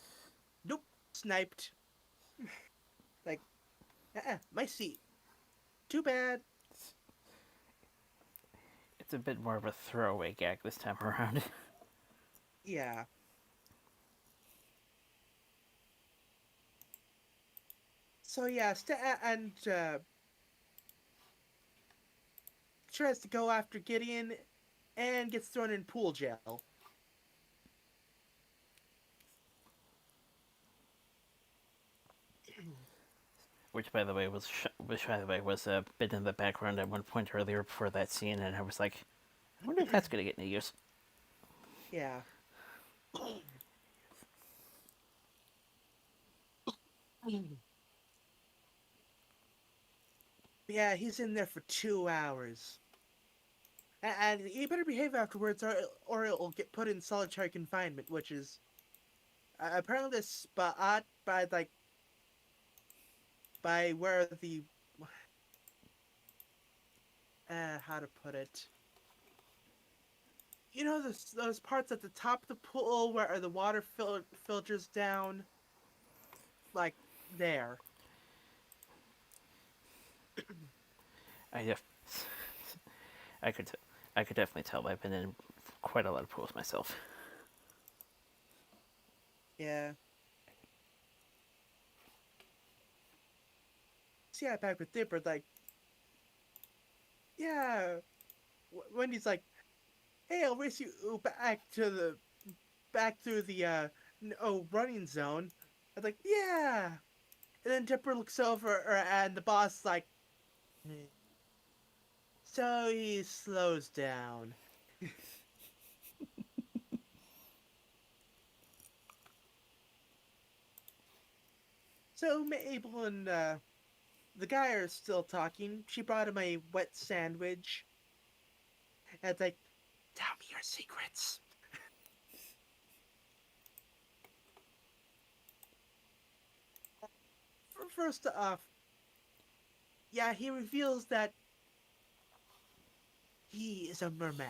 nope, sniped. Like, my seat. Too bad. It's a bit more of a throwaway gag this time around. Yeah. So yeah, and tries to go after Gideon, and gets thrown in pool jail. Which, by the way, was a bit in the background at one point earlier before that scene, and I was like, I wonder if that's gonna get any use. Yeah. Yeah, he's in there for 2 hours. And he better behave afterwards, or it'll get put in solitary confinement, which is apparently this spot by where the how to put it. You know those parts at the top of the pool where the water filters down, like there. I def- I could I could definitely tell. I've been in quite a lot of pools myself. Yeah. See, I back with Dipper, like, yeah. Wendy's like, hey, I'll race you back through the running zone. I was like, yeah. And then Dipper looks over, and the boss is like, so he slows down. So Mabel and the guy are still talking. She brought him a wet sandwich. And it's like, tell me your secrets. first off, yeah, he reveals that he is a merman.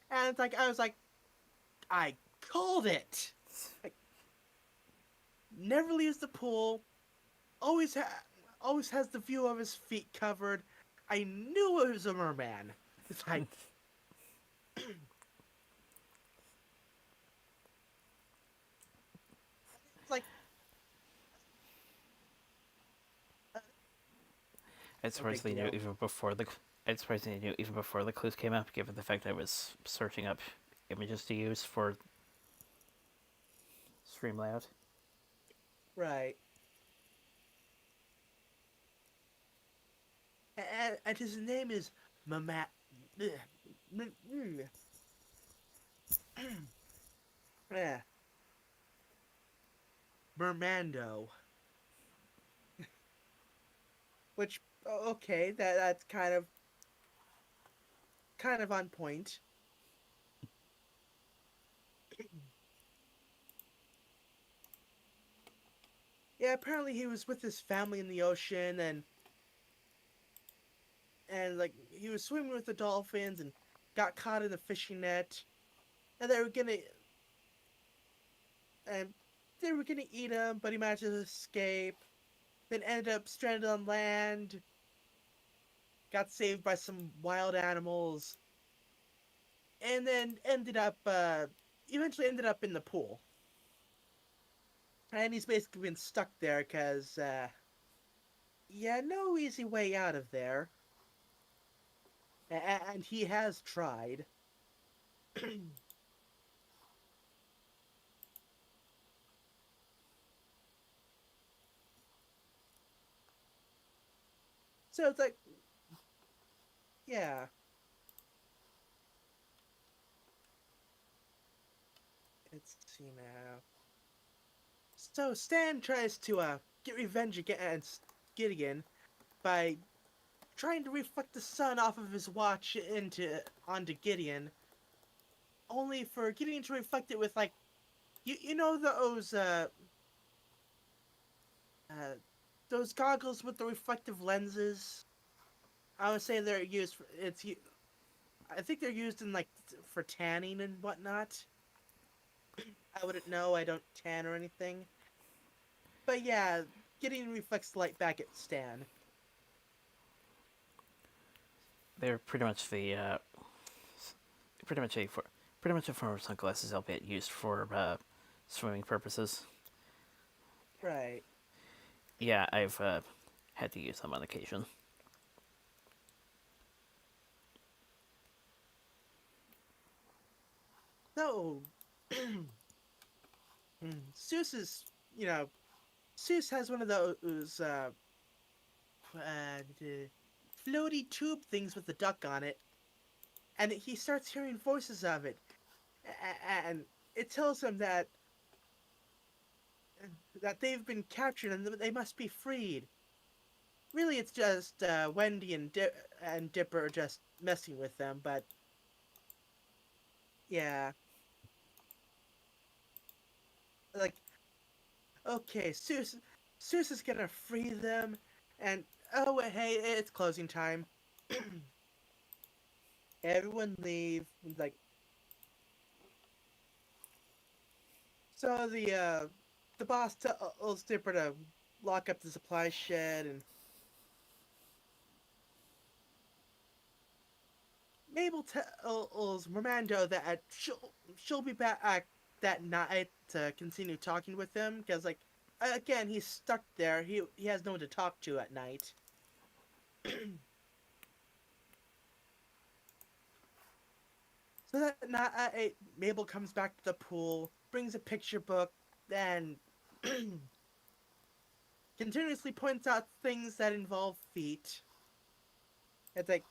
And it's like, I was like, I called it! Like, never leaves the pool, always, always has the view of his feet covered. I knew it was a merman. It's like, it's like, uh, I'd no big surprised they knew deal. even before the. I'd surprised they knew even before the clues came up, given the fact I was searching up images to use for stream layout. Right. And his name is Mama. Yeah, Mermando. Which, okay, that's kind of on point. Yeah, apparently he was with his family in the ocean, and like he was swimming with the dolphins and got caught in a fishing net, and and they were gonna eat him, but he managed to escape. Then ended up stranded on land, got saved by some wild animals, and then eventually ended up in the pool. And he's basically been stuck there because, yeah, no easy way out of there. And he has tried. So it's like, yeah. Let's see now. So Stan tries to get revenge against Gideon by trying to reflect the sun off of his watch into onto Gideon, only for Gideon to reflect it with like you know uh those goggles with the reflective lenses. I would say they're used for I think they're used in like for tanning and whatnot. I wouldn't know. I don't tan or anything. But yeah, Gideon reflects the light back at Stan. They're pretty much the pretty much a for pretty much a form of sunglasses, albeit used for swimming purposes. Right. Yeah, I've had to use them on occasion. So, Seuss is, you know, Seuss has one of those the floaty tube things with the duck on it, and he starts hearing voices of it, and it tells him that they've been captured and they must be freed. Really, it's just Wendy and Dipper just messing with them, but yeah, like okay, Seuss is gonna free them, and oh hey, it's closing time. Everyone leave. Like so, the boss tells Dipper to lock up the supply shed, and Mabel tells Romando that she'll be back that night to continue talking with him because like again he's stuck there. He has no one to talk to at night. So that night, Mabel comes back to the pool, brings a picture book, and continuously points out things that involve feet. It's like,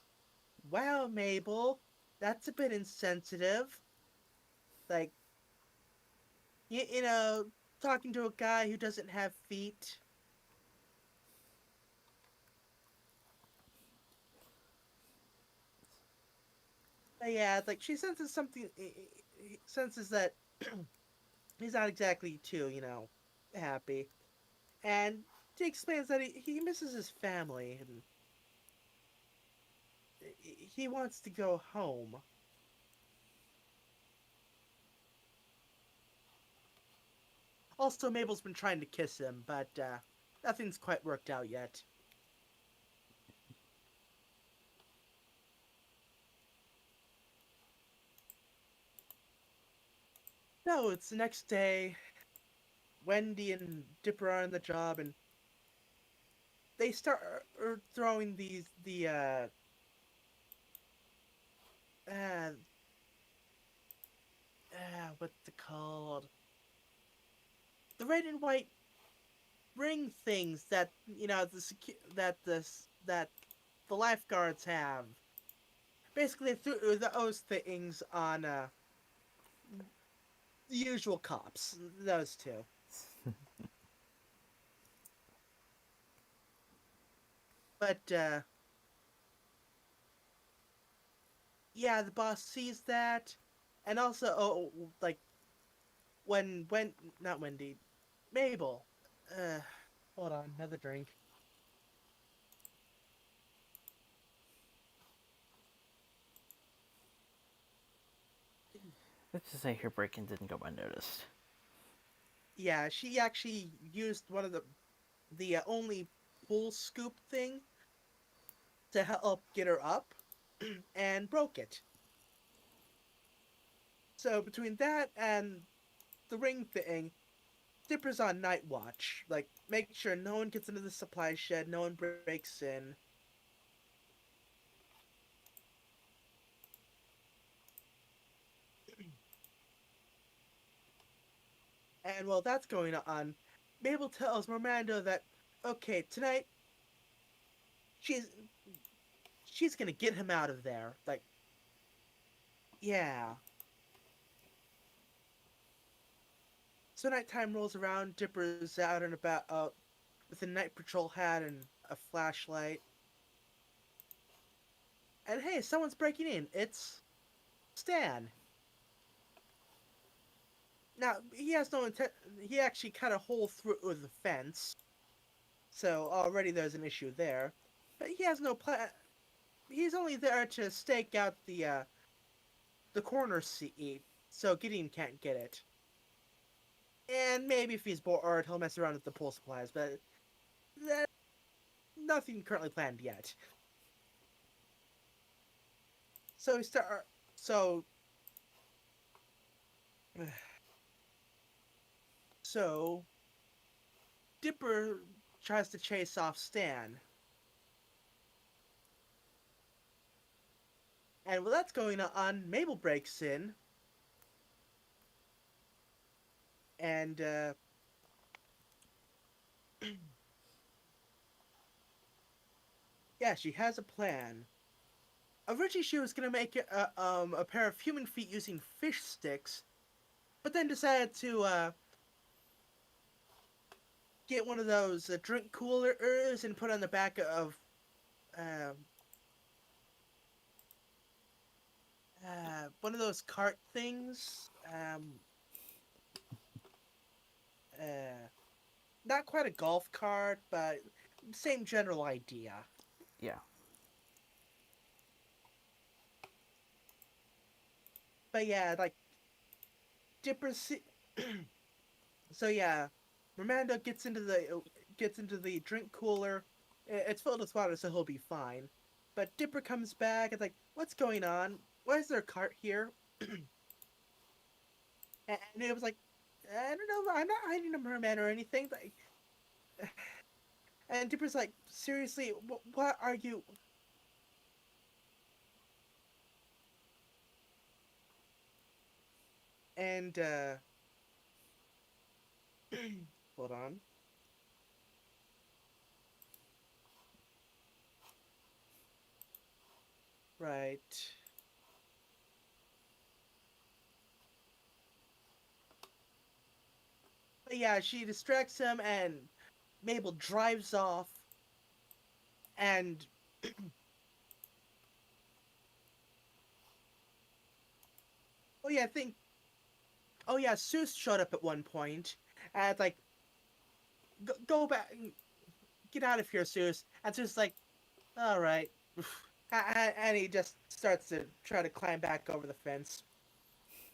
wow, Mabel, that's a bit insensitive. Like, you know, talking to a guy who doesn't have feet. But yeah, it's like she senses something, senses that he's not exactly too, happy. And he explains that he misses his family and he wants to go home. Also, Mabel's been trying to kiss him, but nothing's quite worked out yet. No, it's the next day. Wendy and Dipper are on the job, and they start throwing uh, what's it called? The red and white ring things that that the lifeguards have. Basically, they threw those things on the usual cops. Those two. But yeah, the boss sees that, and also like when not Wendy, Mabel. Uh, hold on, another drink. Let's just say her break-in didn't go unnoticed. Yeah, she actually used one of the only pull scoop thing to help get her up, and broke it. So between that and the ring thing, Dipper's on night watch. Like, make sure no one gets into the supply shed, no one breaks in. And while that's going on, Mabel tells Miranda that okay, tonight she's she's gonna get him out of there. Like, yeah. So nighttime rolls around. Dipper's out and about with a night patrol hat and a flashlight. And hey, someone's breaking in. It's Stan. Now he has no intent. He actually cut a hole through the fence, so already there's an issue there. But he has no plan. He's only there to stake out the corner seat, so Gideon can't get it. And maybe if he's bored, he'll mess around with the pool supplies. But that, nothing currently planned yet. So we start. So so Dipper tries to chase off Stan, and while that's going on, Mabel breaks in, and yeah, she has a plan. Originally, she was gonna make a pair of human feet using fish sticks, but then decided to get one of those drink coolers and put on the back of um, one of those cart things. Uh, Not quite a golf cart, but same general idea. Yeah. But yeah, like Dipper. So yeah, Romando gets into the drink cooler. It's filled with water, so he'll be fine. But Dipper comes back and like, what's going on? Why is there a cart here? And it was like, I don't know, I'm not hiding a merman or anything. Like, and Dipper's like, seriously, what are you? And hold on, right. But yeah, she distracts him, and Mabel drives off. And oh yeah, I think oh yeah, Seuss showed up at one point, and it's like, go back, get out of here, Seuss. And Seuss is like, all right, and he just starts to try to climb back over the fence.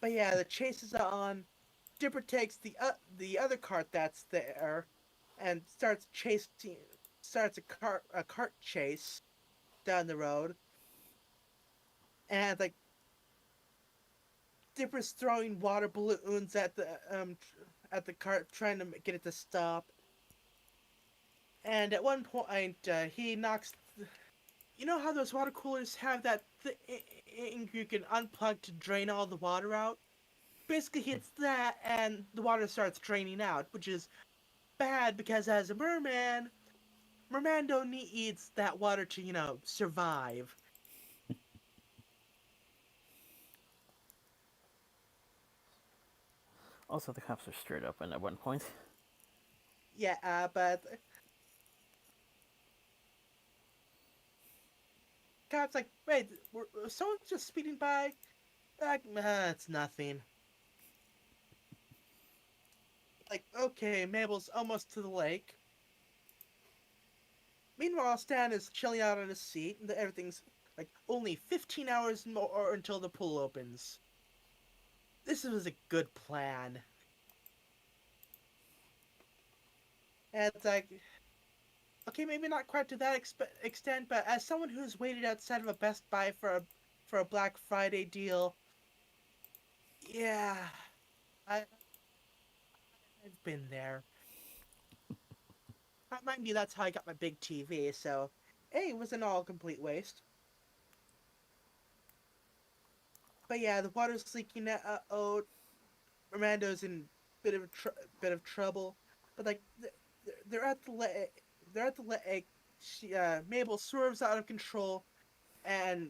But yeah, the chase is on. Dipper takes the other cart that's there, and starts a cart chase down the road, and like Dipper's throwing water balloons at the cart, trying to get it to stop. And at one point, he knocks. You know how those water coolers have that thing you can unplug to drain all the water out? Basically, he hits that, and the water starts draining out, which is bad because as a merman, Mermando needs that water to, survive. Also, the cops are stirred up and at one point. Yeah, but cops like, wait, someone's just speeding by. Like, it's nothing. Like, okay, Mabel's almost to the lake. Meanwhile, Stan is chilling out on his seat, and everything's like only 15 hours more until the pool opens. This was a good plan. And it's like, okay, maybe not quite to that extent, but as someone who's waited outside of a Best Buy for a Black Friday deal, yeah, I I've been there. Mind you, that's how I got my big TV. So, hey, it wasn't all a complete waste. But yeah, the water's leaking. Oh, Armando's in bit of trouble. But like, they're at the lake. They're at the lake. Mabel swerves out of control, and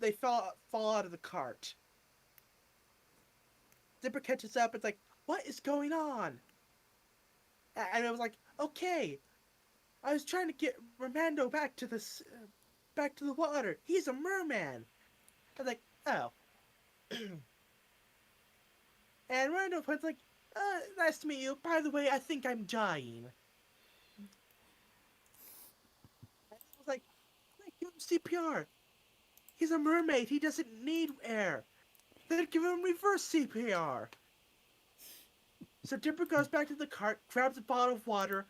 they fall out of the cart. Dipper catches up. It's like, what is going on? And it was like, okay, I was trying to get Romando back to the water. He's a merman. I was like, oh. And Romando was like, nice to meet you. By the way, I think I'm dying. And I was like, give him CPR. He's a mermaid. He doesn't need air. Then give him reverse CPR. So Dipper goes back to the cart, grabs a bottle of water,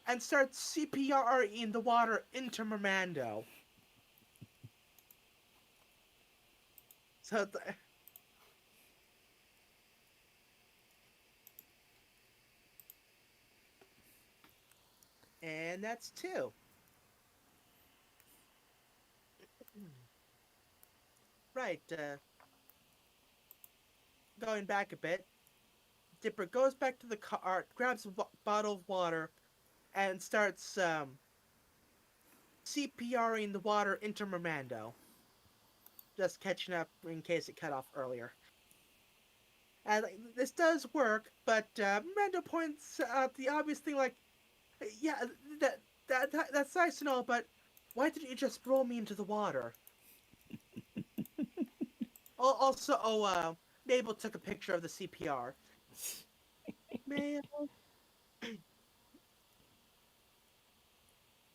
and starts CPRing the water into Mermando. So, and that's two. Right, going back a bit, Dipper goes back to the cart, grabs a bottle of water, and starts CPRing the water into Mermando. Just catching up in case it cut off earlier. And this does work, but Mermando points out the obvious thing like, yeah, that's nice and all, but why didn't you just roll me into the water? Also, Mabel took a picture of the CPR. Mabel.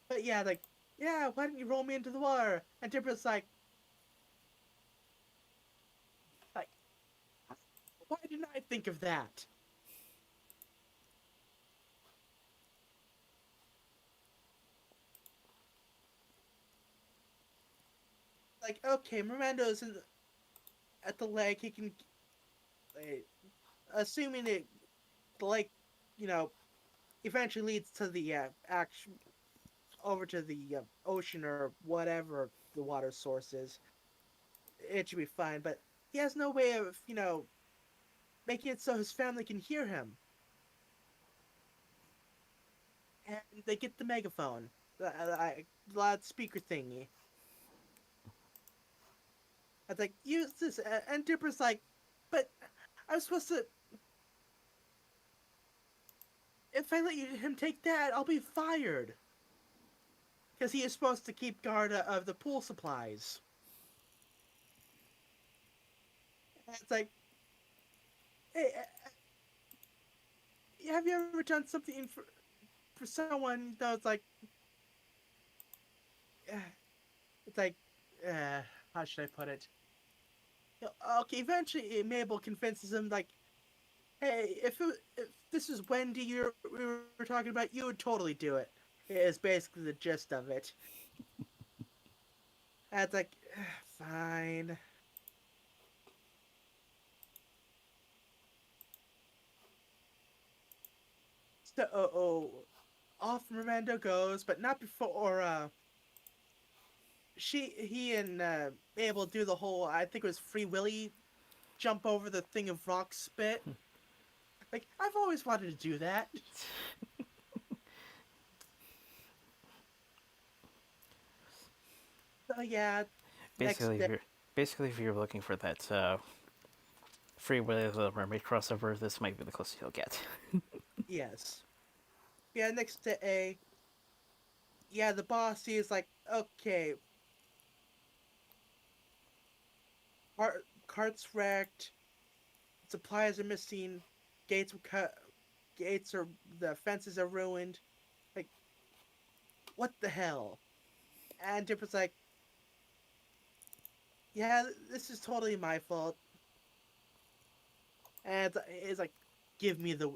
But yeah, like, yeah, why didn't you roll me into the water? And Dipper's like, why didn't I think of that? Like, okay, Mirando's at the lake. He can, like, assuming the lake, you know, eventually leads to the action over to the ocean or whatever the water source is. It should be fine. But he has no way of, making it so his family can hear him. And they get the megaphone, the loudspeaker thingy. It's like, use this. And Dipper's like, but I was supposed to. If I let him take that, I'll be fired. Because he is supposed to keep guard of the pool supplies. And it's like, hey, have you ever done something for someone that was like, uh, it's like, uh, how should I put it? Okay, eventually Mabel convinces him like, hey, if this is Wendy we were talking about, you would totally do it. Is basically the gist of it. And it's like, fine. So, off Romando goes, but not before he and Mabel do the whole, I think it was Free Willy jump over the thing of rock spit. Like, I've always wanted to do that. So yeah, next Basically, day, if you're looking for that Free Willy the Mermaid crossover, this might be the closest you'll get. yes. Yeah, next day, yeah, the boss is like, okay, cart's wrecked, supplies are missing, gates were cut, gates are, the fences are ruined. Like, what the hell? And Dip was like, yeah, this is totally my fault. And it's like, give me the.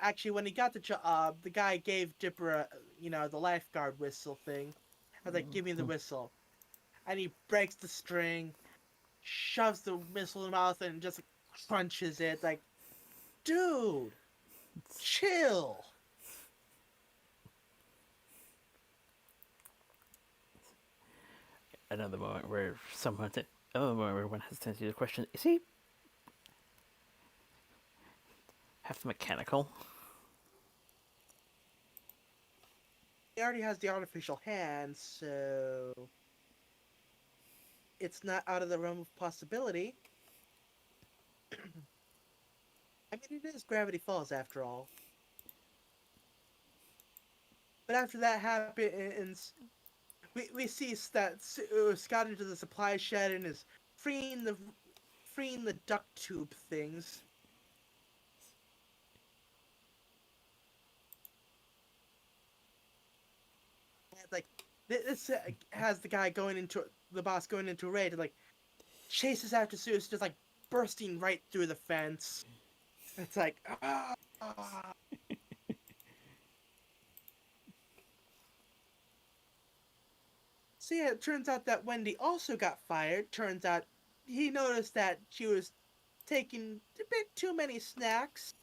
Actually, when he got the job, the guy gave Dipper, the lifeguard whistle thing. I was like, give me the whistle. And he breaks the string, shoves the whistle in the mouth, and just like, crunches it. Like, dude, chill. Another moment where another moment where one has tendency to question: is he half mechanical? He already has the artificial hand, so it's not out of the realm of possibility. I mean, it is Gravity Falls after all. But after that happens, we see that Scott into the supply shed and is freeing the duct tube things. And like this has the boss going into a raid and like chases after Zeus, just like bursting right through the fence. It's like ah. So yeah, it turns out that Wendy also got fired. Turns out he noticed that she was taking a bit too many snacks.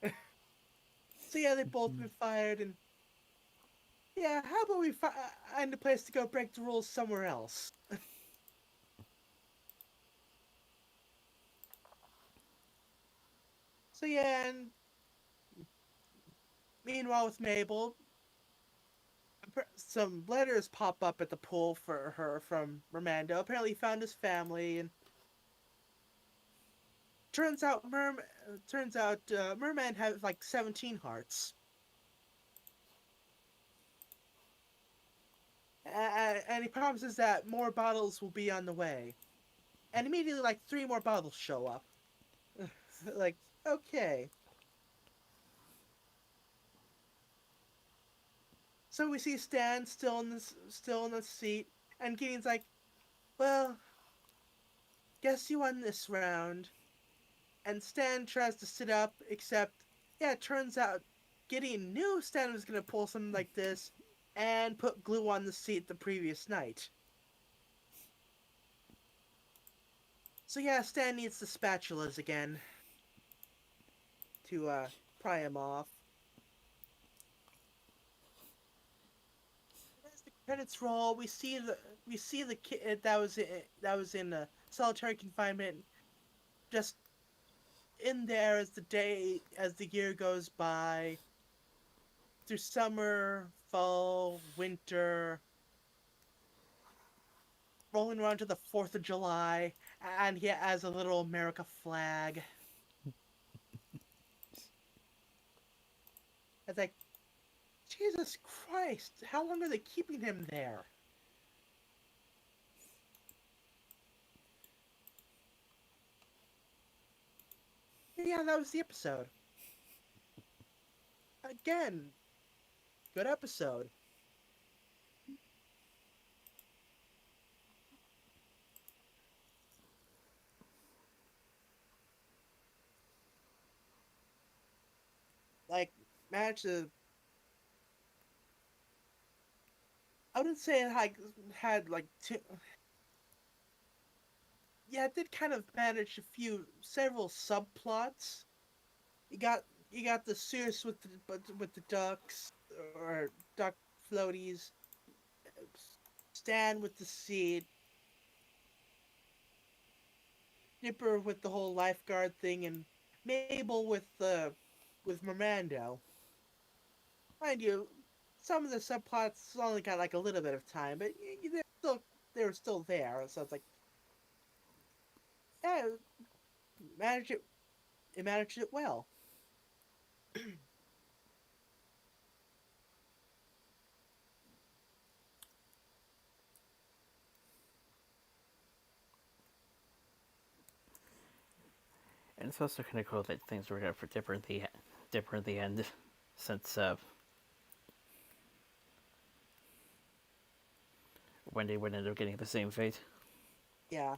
So yeah, they both been fired, and yeah, how about we find a place to go break the rules somewhere else? So yeah, and meanwhile with Mabel, some letters pop up at the pool for her from Romando. Apparently, he found his family, and Merman has like 17 hearts, and he promises that more bottles will be on the way. And immediately, like 3 more bottles show up. Like, okay. So we see Stan still in the seat, and Gideon's like, "Well, guess you won this round." And Stan tries to sit up, except yeah, it turns out Gideon knew Stan was gonna pull something like this, and put glue on the seat the previous night. So yeah, Stan needs the spatulas again to pry him off. As the credits roll, we see the kid that was in solitary confinement just in there as the year goes by through summer, fall, winter, rolling around to the 4th of July, and he has a little America flag. It's like, Jesus Christ, how long are they keeping him there? Yeah, that was the episode. again, good episode. Like, managed to. I wouldn't say it had like two. Yeah, it did kind of manage several subplots. You got you got the Circe with the ducks or duck floaties, Stan with the seed, Dipper with the whole lifeguard thing, and Mabel with Mirando. Mind you, some of the subplots only got like a little bit of time, but they were still there. So it's like, yeah, managed it. It managed it well. And it's also kind of cool that things worked out for Dipper in the end, since Wendy would end up getting the same fate. Yeah.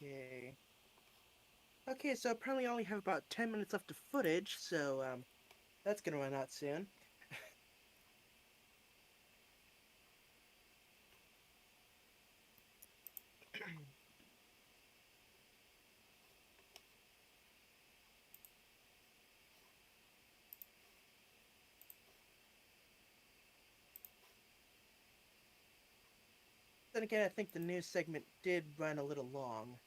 Okay. Okay, so apparently I only have about 10 minutes left of footage, so that's gonna run out soon. Then again, I think the news segment did run a little long.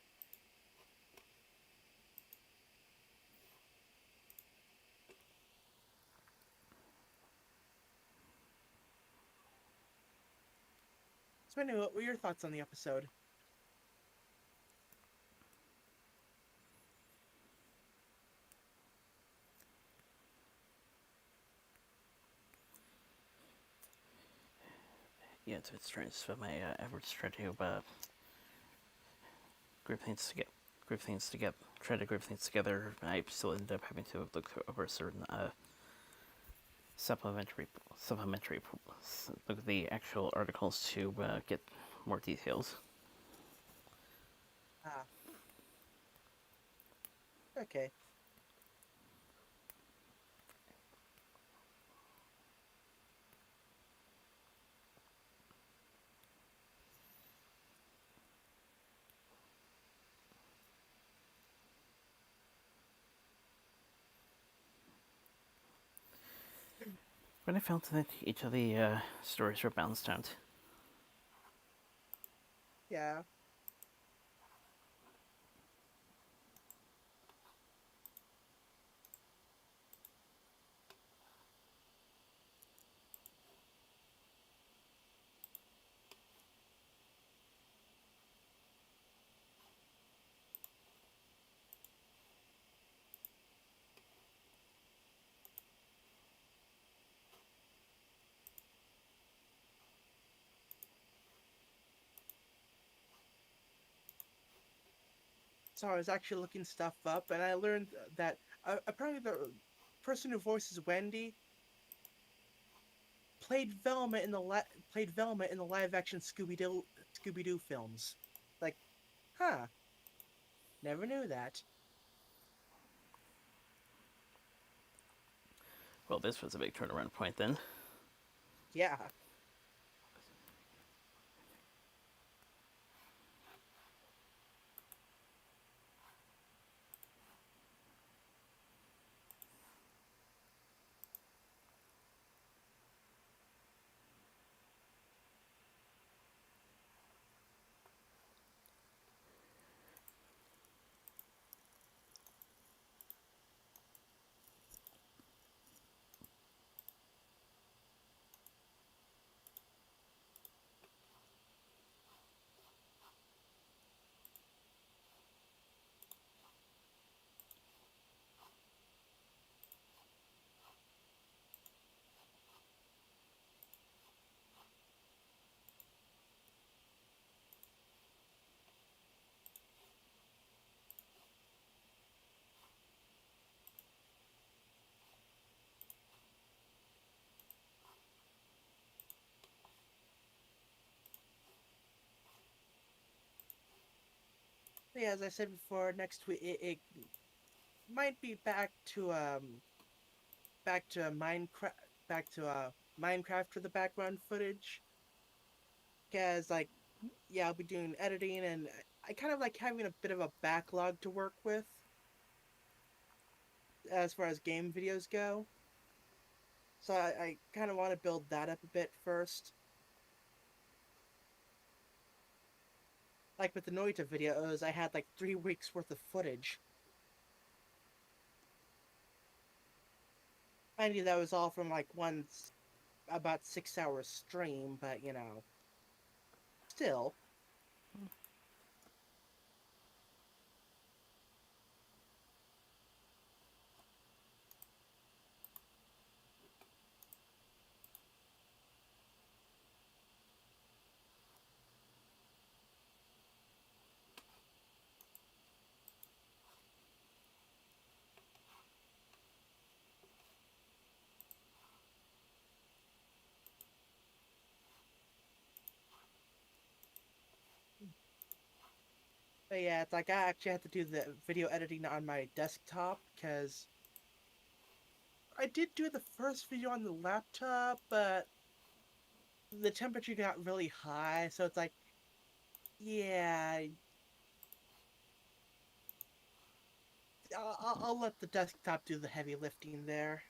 So anyway, what were your thoughts on the episode? Yeah, it's trying to spend my efforts trying to group things to get group things to get try to group things together. I still end up having to look over certain supplementary supplementary look at the actual articles to get more details. Ah, okay. But I found that each of the stories were balanced out. Yeah. So I was actually looking stuff up, and I learned that apparently the person who voices Wendy played Velma in the live action Scooby Doo films. Like, huh? Never knew that. Well, this was a big turnaround point then. Yeah. Yeah, as I said before, next week it might be back to Minecraft back to Minecraft for the background footage. Cause like yeah, I'll be doing editing, and I kind of like having a bit of a backlog to work with as far as game videos go. So I kind of want to build that up a bit first. Like with the Noita videos, I had like 3 weeks worth of footage. I knew that was all from like one about 6 hours stream, but still. But yeah, it's like I actually had to do the video editing on my desktop because I did do the first video on the laptop, but the temperature got really high, so it's like, yeah, I'll let the desktop do the heavy lifting there.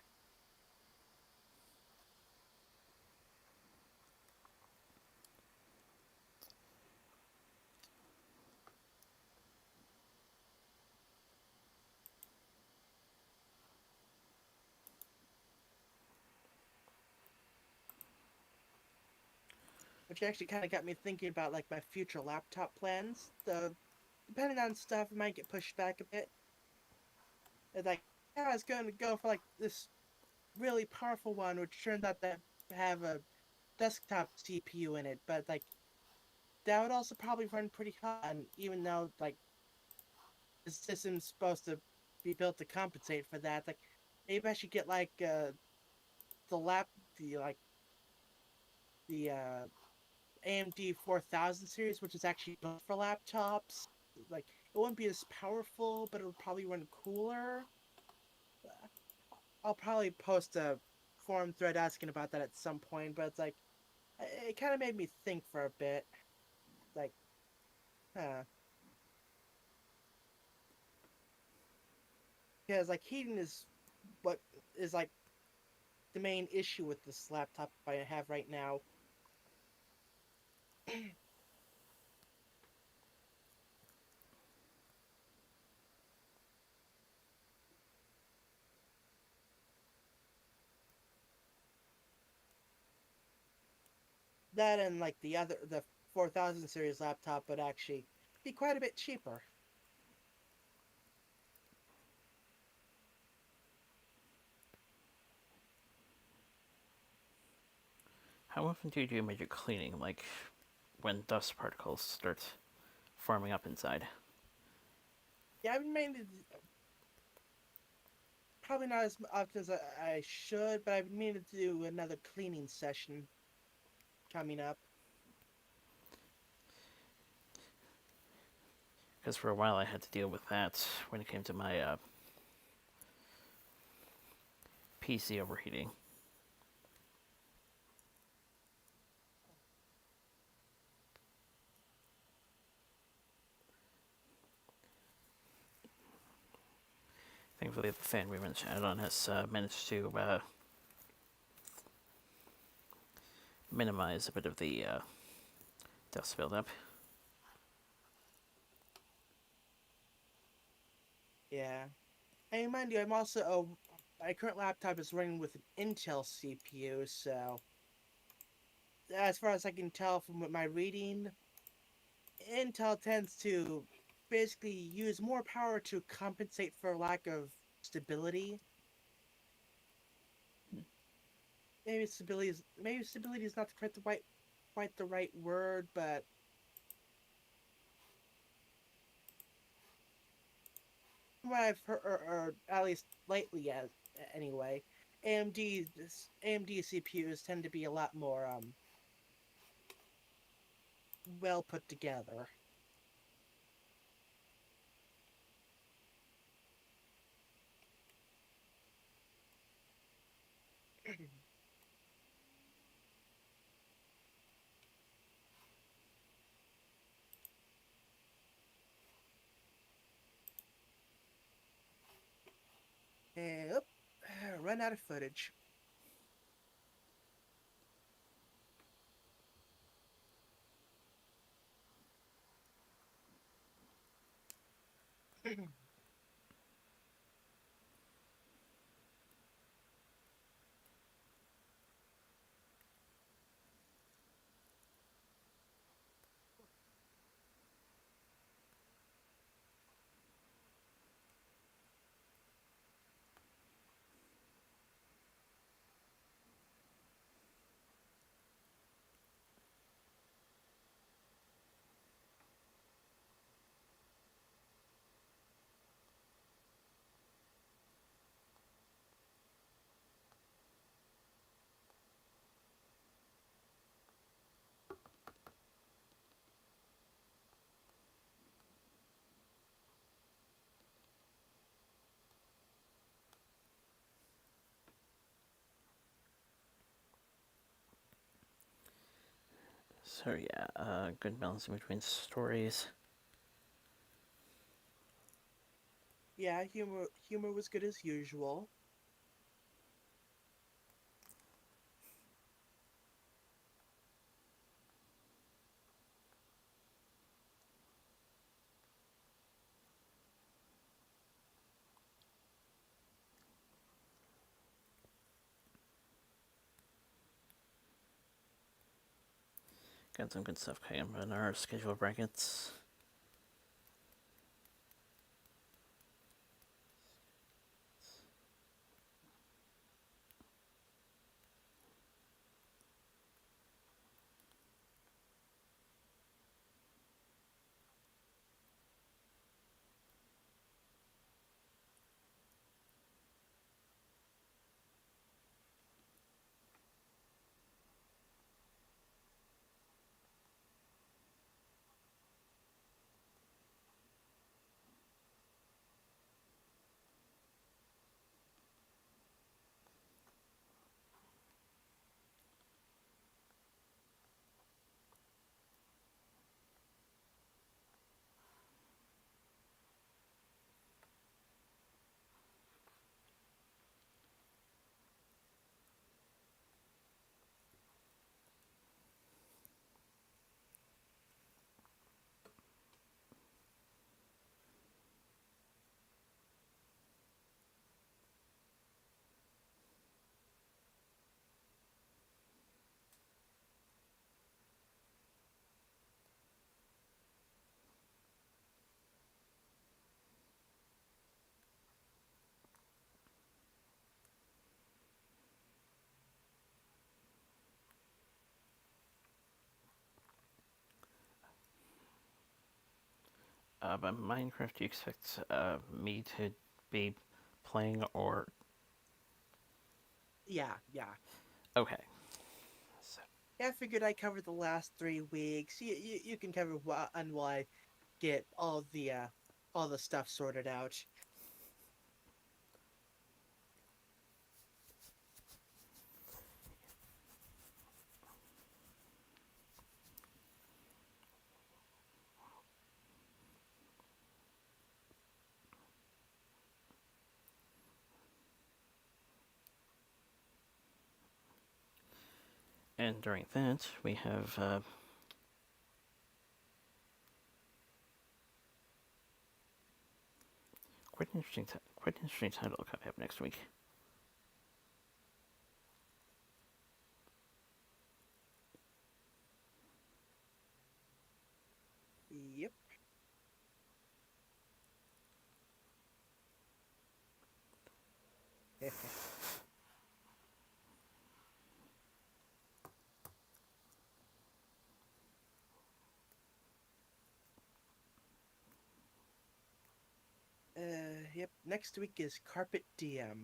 Which actually kind of got me thinking about like my future laptop plans. The depending on stuff, it might get pushed back a bit. It's like, yeah, I was going to go for like this really powerful one, which turns out to have a desktop CPU in it, but like that would also probably run pretty hot. And even though like the system's supposed to be built to compensate for that, like maybe I should get like the lap the like the AMD 4000 series, which is actually built for laptops. Like it wouldn't be as powerful, but it would probably run cooler. I'll probably post a forum thread asking about that at some point, but it's like it kind of made me think for a bit. Like, huh. Because like heating is what is like the main issue with this laptop I have right now. That and like the 4000 series laptop would actually be quite a bit cheaper. How often do you do major cleaning, like when dust particles start forming up inside? Yeah, I've mainly probably not as often as I should, but I've meaning to do another cleaning session coming up. Because for a while I had to deal with that when it came to my PC overheating. Thankfully, the fan we mentioned on has managed to minimize a bit of the dust buildup. Yeah, and mind you, I'm also my current laptop is running with an Intel CPU, so as far as I can tell from my reading, Intel tends to basically use more power to compensate for lack of stability. Maybe stability is not quite the right word, but from what I've heard, or at least lately, as anyway, AMD CPUs tend to be a lot more well put together. And oop, run out of footage. So yeah, good balance in between stories. Yeah, humor was good as usual. Got some good stuff coming up in our schedule brackets. But Minecraft, do you expect me to be playing or? Yeah, yeah. Okay. So, Yeah, I figured I covered the last 3 weeks. You can cover and why get all the stuff sorted out. and during that, we have quite an interesting title coming up next week. Yep. Yep. Next week is Carpet DM.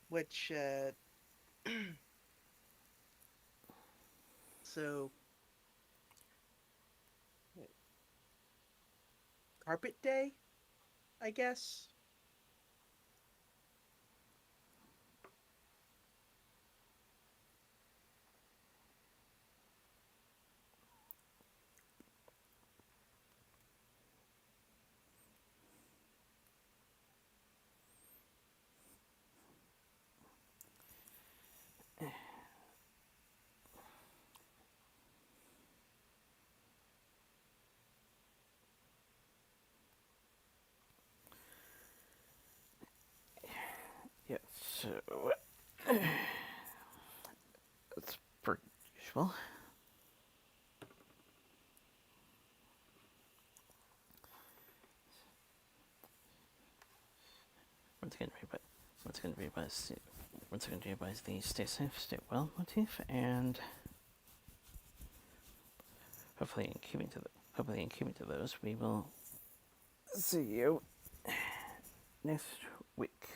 Which so Carpet Day, I guess. Yeah, so it's per usual. Once again, once again, everybody, the stay safe, stay well motif, and hopefully in keeping to those, we will see you next week.